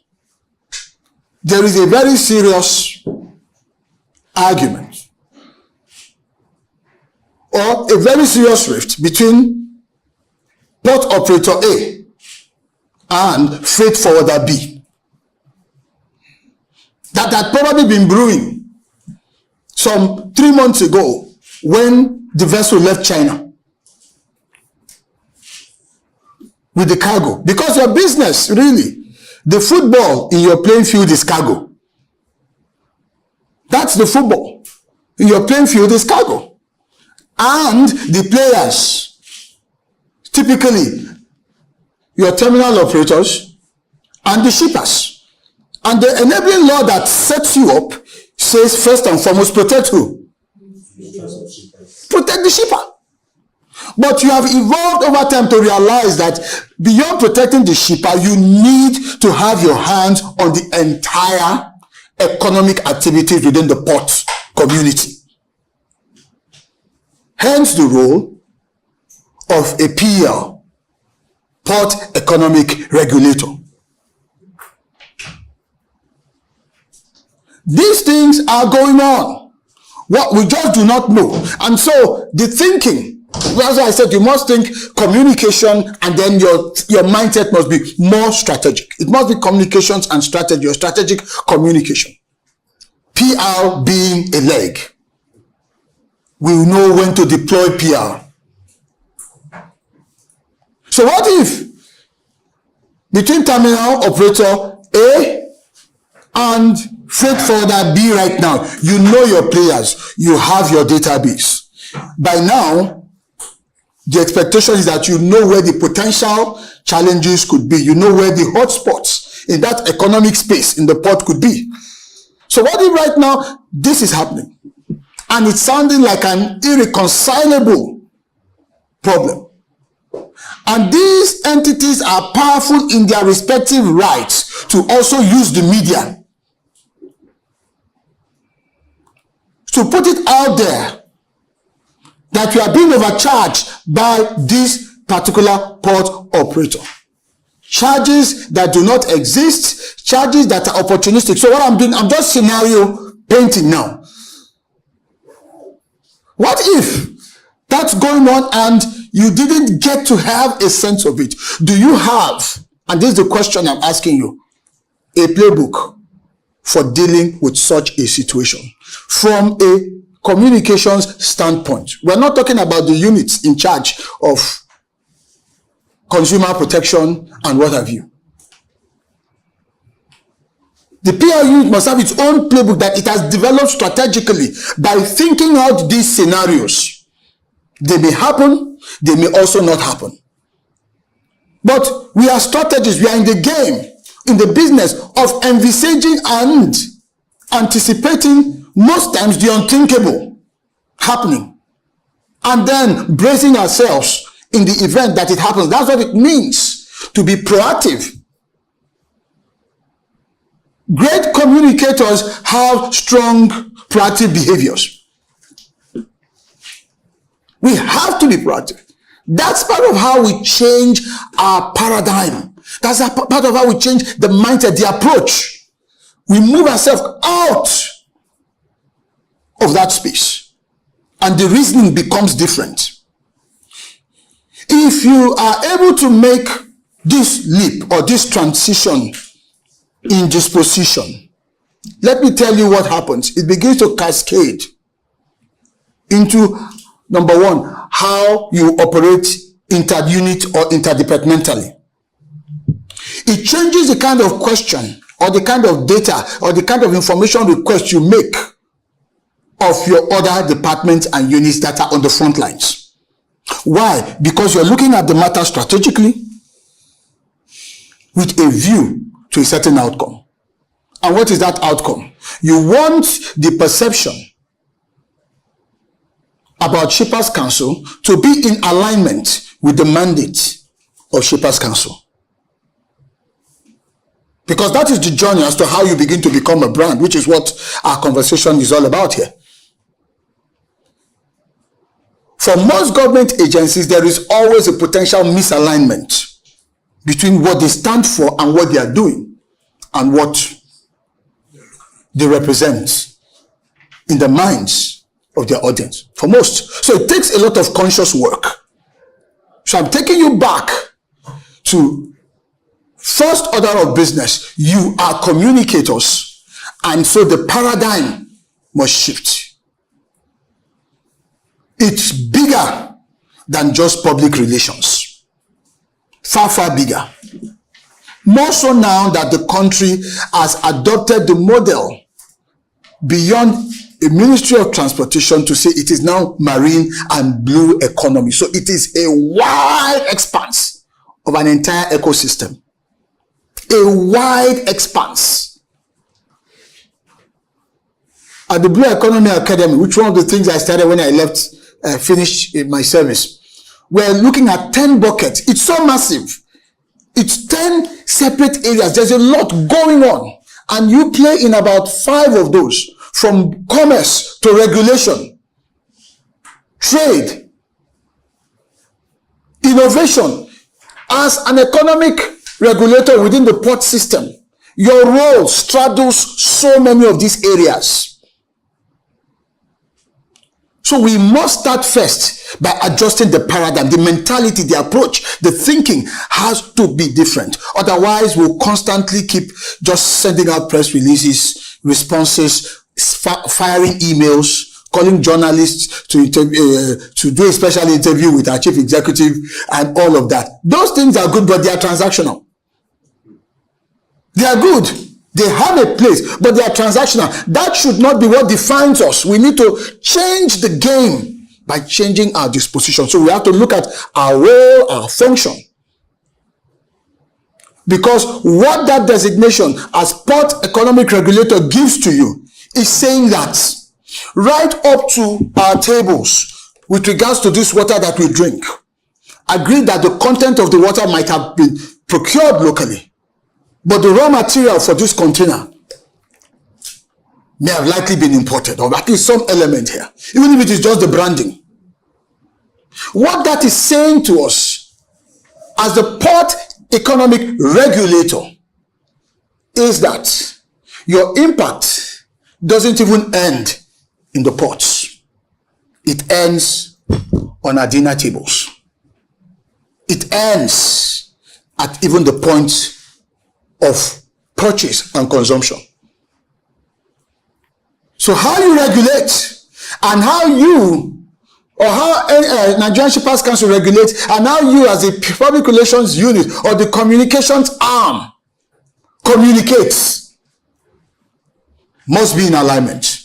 there is a very serious argument or a very serious rift between port operator A and freight forwarder B that had probably been brewing some 3 months ago when the vessel left China with the cargo. Because your business, really, the football in your playing field is cargo. That's the football. In your playing field is cargo. And the players, typically your terminal operators and the shippers. And the enabling law that sets you up says first and foremost, protect who? Protect the shipper. But you have evolved over time to realize that beyond protecting the shipper, you need to have your hands on the entire economic activities within the port community. Hence the role of a PER, Port Economic Regulator. These things are going on. What we just do not know. And so the thinking, that's why I said you must think communication, and then your mindset must be more strategic. It must be communications and strategy, or strategic communication. PR being a leg. We will know when to deploy PR. So what if between terminal operator A and freight forwarder B right now, you know your players, you have your database. By now, the expectation is that you know where the potential challenges could be. You know where the hotspots in that economic space in the port could be. So what if right now this is happening? And it's sounding like an irreconcilable problem. And these entities are powerful in their respective rights to also use the media to put it out there that you are being overcharged by this particular port operator. Charges that do not exist, charges that are opportunistic. So what I'm doing, I'm just scenario painting now. What if that's going on and you didn't get to have a sense of it? Do you have, and this is the question I'm asking you, a playbook for dealing with such a situation from a communications standpoint? We're not talking about the units in charge of consumer protection and what have you. The PR unit must have its own playbook that it has developed strategically by thinking out these scenarios. They may happen, they may also not happen. But we are strategists, we are in the game, in the business of envisaging and anticipating most times the unthinkable happening, and then bracing ourselves in the event that it happens. That's what it means to be proactive. Great communicators have strong proactive behaviors. We have to be proactive. That's part of how we change our paradigm. That's a part of how we change the mindset, the approach. We move ourselves out of that space, and the reasoning becomes different. If you are able to make this leap or this transition in disposition, let me tell you what happens. It begins to cascade into, number one, how you operate inter-unit or interdepartmentally. It changes the kind of question or the kind of data or the kind of information request you make of your other departments and units that are on the front lines. Why? Because you're looking at the matter strategically with a view to a certain outcome. And what is that outcome? You want the perception about Shippers Council to be in alignment with the mandate of Shippers Council. Because that is the journey as to how you begin to become a brand, which is what our conversation is all about here. For most government agencies, there is always a potential misalignment between what they stand for and what they are doing and what they represent in the minds of their audience. For most. So it takes a lot of conscious work. So I'm taking you back to first order of business. You are communicators, and so the paradigm must shift. It's bigger than just public relations. Far, far bigger. More so now that the country has adopted the model beyond a Ministry of Transportation to say it is now marine and blue economy. So it is a wide expanse of an entire ecosystem. A wide expanse. At the Blue Economy Academy, which one of the things I started when I left, finished my service, we're looking at 10 buckets. It's so massive. It's 10 separate areas. There's a lot going on. And you play in about 5 of those, from commerce to regulation, trade, innovation. As an economic regulator within the port system, your role straddles so many of these areas. So we must start first by adjusting the paradigm, the mentality, the approach, the thinking has to be different. Otherwise, we'll constantly keep just sending out press releases, responses, firing emails, calling journalists to do a special interview with our chief executive and all of that. Those things are good, but they are transactional. They are good. They have a place, but they are transactional. That should not be what defines us. We need to change the game by changing our disposition. So we have to look at our role, our function. Because what that designation as Port Economic Regulator gives to you is saying that right up to our tables with regards to this water that we drink, agree that the content of the water might have been procured locally, but the raw material for this container may have likely been imported, or at least some element here, even if it is just the branding. What that is saying to us as the Port Economic Regulator is that your impact doesn't even end in the ports. It ends on our dinner tables. It ends at even the point of purchase and consumption. So how you regulate and how you, or how Nigerian Shippers Council regulates, and how you as a public relations unit or the communications arm communicates must be in alignment.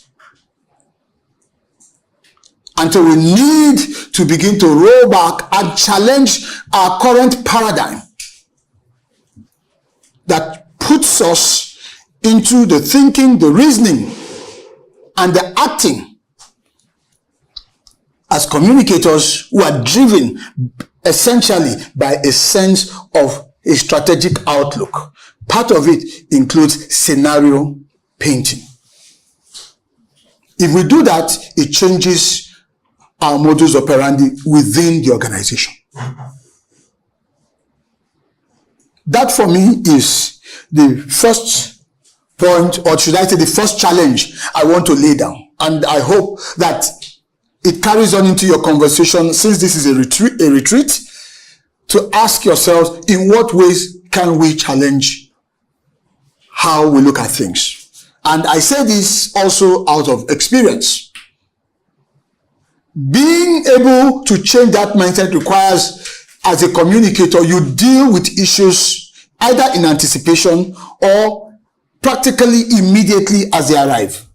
And so we need to begin to roll back and challenge our current paradigm that puts us into the thinking, the reasoning, and the acting as communicators who are driven essentially by a sense of a strategic outlook. Part of it includes scenario painting. If we do that, it changes our modus operandi within the organization. That for me is the first point, or should I say the first challenge I want to lay down. And I hope that it carries on into your conversation, since this is a retreat, to ask yourselves, in what ways can we challenge how we look at things? And I say this also out of experience. Being able to change that mindset requires, as a communicator, you deal with issues either in anticipation or practically immediately as they arrive.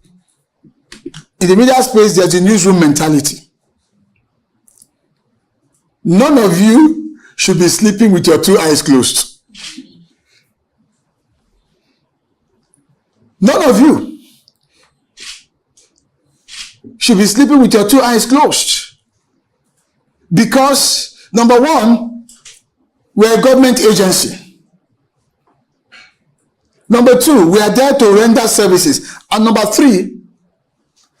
In the media space, there's a newsroom mentality. None of you should be sleeping with your two eyes closed. None of you should be sleeping with your two eyes closed. Because, number one, we're a government agency. Number two, we are there to render services. And number three,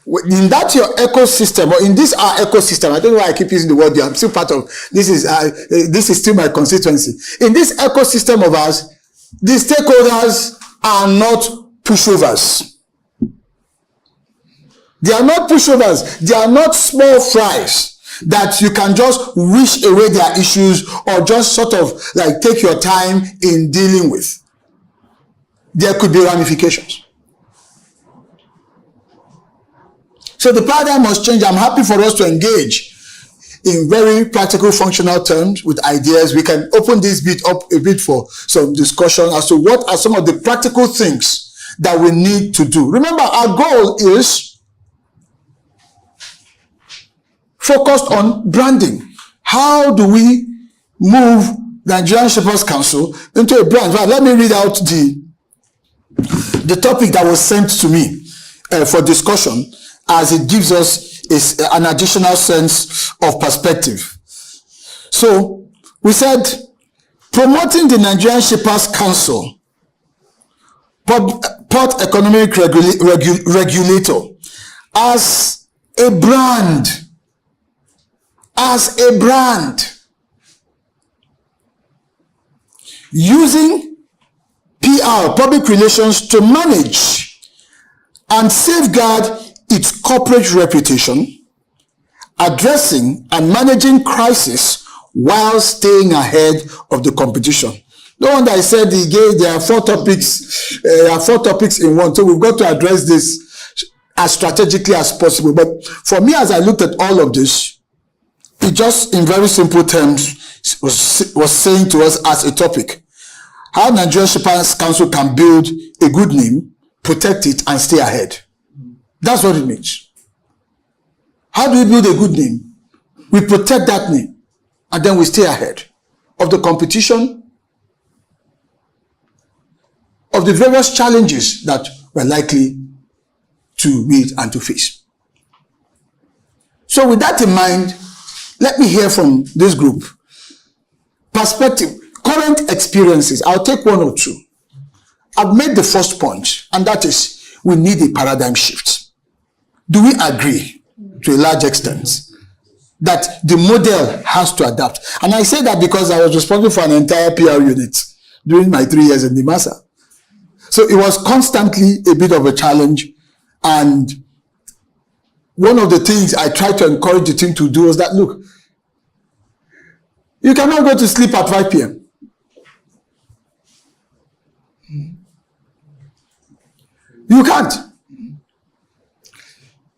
in that your ecosystem, or in this our ecosystem, I don't know why I keep using the word here, I'm still part of, this is still my constituency. In this ecosystem of ours, the stakeholders are not pushovers. They are not pushovers. They are not small fries that you can just wish away their issues or just sort of like take your time in dealing with. There could be ramifications. So the paradigm must change. I'm happy for us to engage in very practical, functional terms with ideas. We can open this bit up a bit for some discussion as to what are some of the practical things that we need to do. Remember, our goal is focused on branding. How do we move the Nigerian Shippers Council into a brand? Well, let me read out the topic that was sent to me for discussion, as it gives us an additional sense of perspective. So, we said, promoting the Nigerian Shippers Council, Port Economic Regulator, as a brand, using PR, public relations, to manage and safeguard its corporate reputation, addressing and managing crisis while staying ahead of the competition. No wonder I said there are four topics. In one, so we've got to address this as strategically as possible. But for me, as I looked at all of this, it just, in very simple terms, was saying to us as a topic, how Nigerian Shippers Council can build a good name, protect it, and stay ahead. That's what it means. How do we build a good name? We protect that name, and then we stay ahead of the competition, of the various challenges that we're likely to meet and to face. So with that in mind, let me hear from this group. Perspective, current experiences. I'll take one or two. I've made the first point, and that is we need a paradigm shift. Do we agree to a large extent that the model has to adapt? And I say that because I was responsible for an entire PR unit during my 3 years in the NIMASA. So it was constantly a bit of a challenge. And one of the things I tried to encourage the team to do was that, look, you cannot go to sleep at 5 p.m. You can't.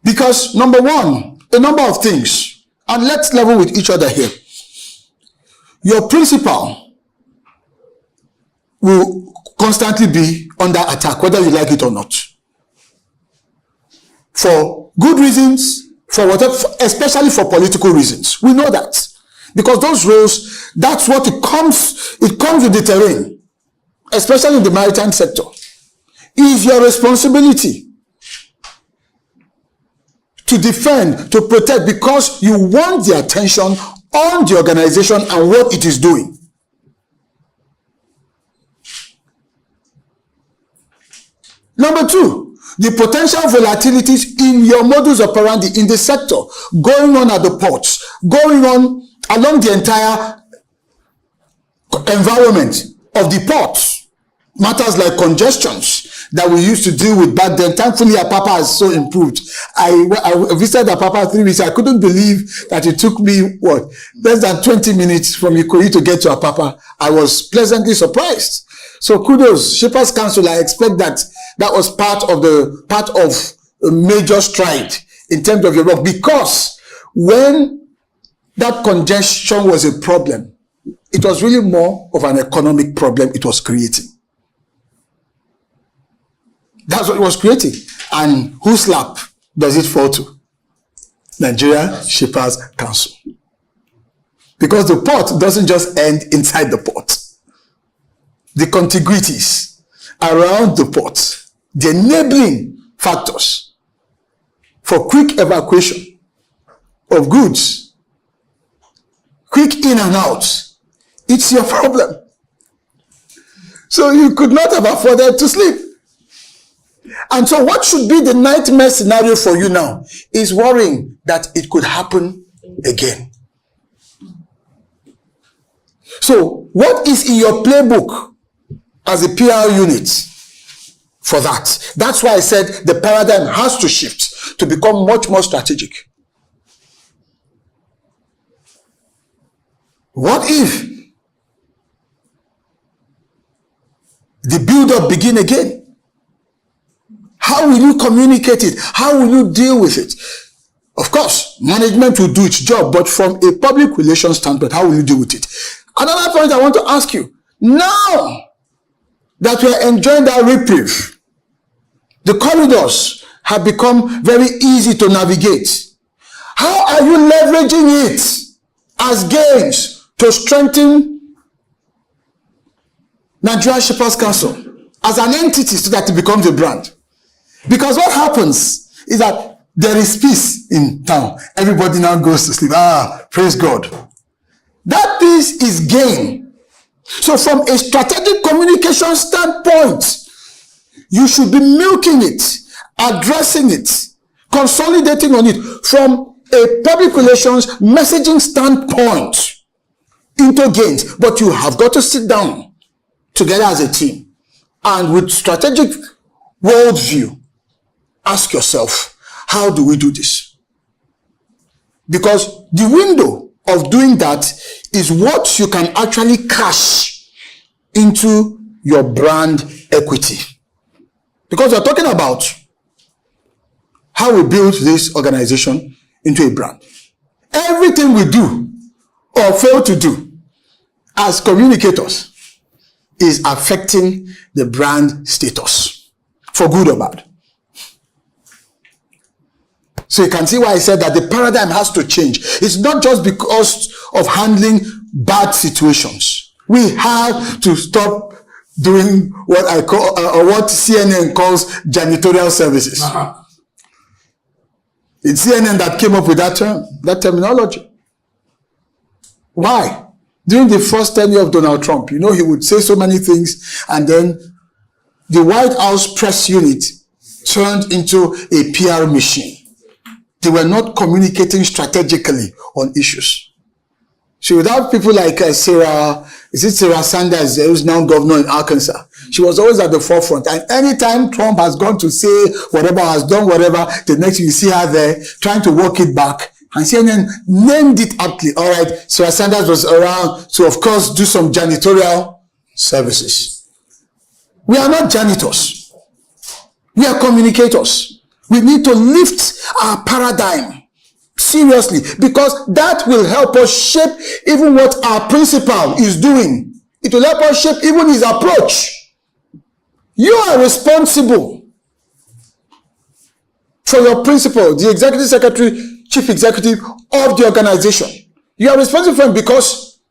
Because, number one, a number of things, and let's level with each other here. Your principal will constantly be under attack, whether you like it or not. For good reasons, for whatever, especially for political reasons. We know that. Because those roles, that's what it comes with the terrain, especially in the maritime sector. It is your responsibility to defend, to protect, because you want the attention on the organization and what it is doing. Number two, the potential volatilities in your modus operandi in the sector, going on at the ports, going on along the entire environment of the ports. Matters like congestions that we used to deal with back then. Thankfully, Apapa has so improved. I visited Apapa 3 weeks. I couldn't believe that it took me, less than 20 minutes from Ikoyi to get to Apapa. I was pleasantly surprised. So kudos, Shippers Council. I expect that was part of a major stride in terms of your work, because when that congestion was a problem, it was really more of an economic problem it was creating. That's what it was creating. And who slap does it fall to? Nigeria Shippers Council. Because the port doesn't just end inside the port. The contiguities around the port, the enabling factors for quick evacuation of goods, quick in and out, it's your problem. So you could not have afforded to sleep. And so what should be the nightmare scenario for you now is worrying that it could happen again. So what is in your playbook as a PR unit for that? That's why I said the paradigm has to shift to become much more strategic. What if the build-up begin again? How will you communicate it? How will you deal with it? Of course, management will do its job, but from a public relations standpoint, how will you deal with it? Another point I want to ask you, now that we are enjoying that reprieve, the corridors have become very easy to navigate. How are you leveraging it as gains to strengthen Nigeria Shippers Council as an entity so that it becomes a brand? Because what happens is that there is peace in town. Everybody now goes to sleep. Praise God. That peace is gain. So from a strategic communication standpoint, you should be milking it, addressing it, consolidating on it from a public relations messaging standpoint into gains. But you have got to sit down together as a team and with strategic worldview, ask yourself, how do we do this? Because the window of doing that is what you can actually cash into your brand equity. Because we're talking about how we build this organization into a brand. Everything we do or fail to do as communicators is affecting the brand status, for good or bad. So you can see why I said that the paradigm has to change. It's not just because of handling bad situations. We have to stop doing what I call, or what CNN calls janitorial services. It's CNN that came up with that term, that terminology. Why? During the first tenure of Donald Trump, he would say so many things, and then the White House press unit turned into a PR machine. They were not communicating strategically on issues. So without people like Sarah Sanders, who's now governor in Arkansas, she was always at the forefront. And anytime Trump has gone to say whatever, has done whatever, the next thing you see her there trying to walk it back. And CNN named it aptly. All right, Sarah Sanders was around to, of course, do some janitorial services. We are not janitors. We are communicators. We need to lift our paradigm seriously, because that will help us shape even what our principal is doing. It will help us shape even his approach. You are responsible for your principal, the executive secretary, chief executive of the organization. You are responsible for him because,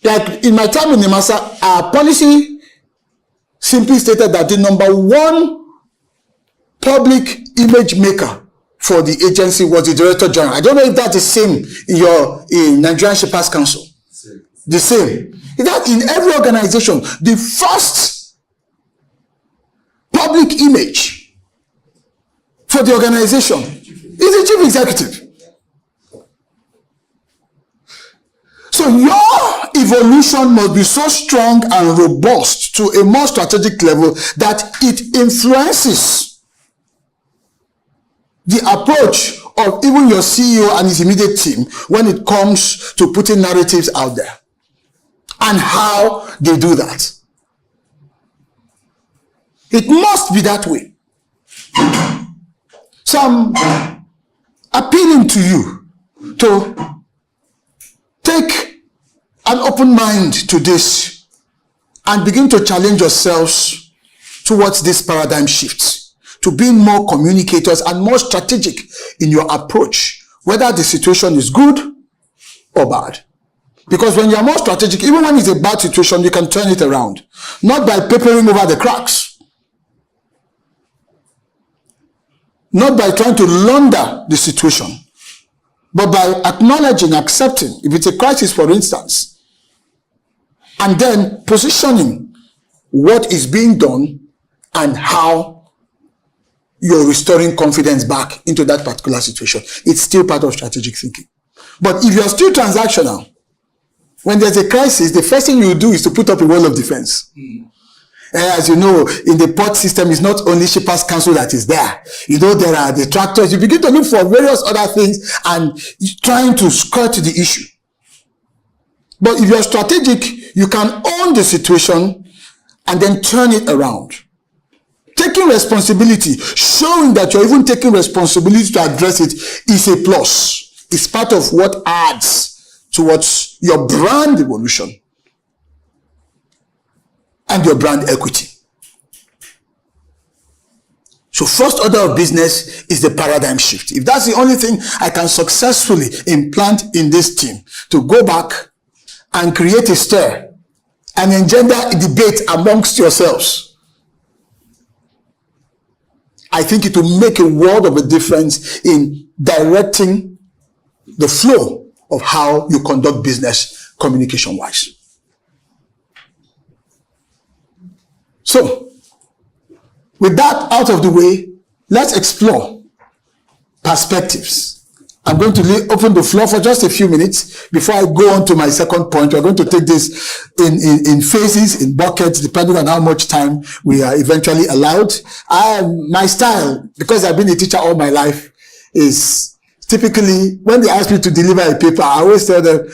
like in my time in NIMASA, our policy simply stated that the number one public image maker for the agency was the Director General. I don't know if that's the same in Nigerian Shippers Council. The same. That in every organization, the first public image for the organization is the chief executive. So your evolution must be so strong and robust to a more strategic level that it influences the approach of even your CEO and his immediate team when it comes to putting narratives out there and how they do that. It must be that way. So I'm appealing to you to take an open mind to this and begin to challenge yourselves towards this paradigm shift, to being more communicators and more strategic in your approach, whether the situation is good or bad. Because when you're more strategic, even when it's a bad situation, you can turn it around. Not by papering over the cracks. Not by trying to launder the situation, but by acknowledging, accepting, if it's a crisis, for instance, and then positioning what is being done and how you're restoring confidence back into that particular situation. It's still part of strategic thinking. But if you're still transactional, when there's a crisis, the first thing you do is to put up a wall of defense. As you know, in the port system, it's not only Shippers Council that is there. You know, there are the tractors. You begin to look for various other things and trying to skirt the issue. But if you're strategic, you can own the situation and then turn it around. Taking responsibility, showing that you're even taking responsibility to address it is a plus. It's part of what adds towards your brand evolution and your brand equity. So first order of business is the paradigm shift. If that's the only thing I can successfully implant in this team, to go back and create a stir and engender a debate amongst yourselves, I think it will make a world of a difference in directing the flow of how you conduct business communication-wise. So, with that out of the way, let's explore perspectives. I'm going to open the floor for just a few minutes before I go on to my second point. We're going to take this in phases, in buckets, depending on how much time we are eventually allowed. My style, because I've been a teacher all my life, is typically when they ask me to deliver a paper, I always tell them,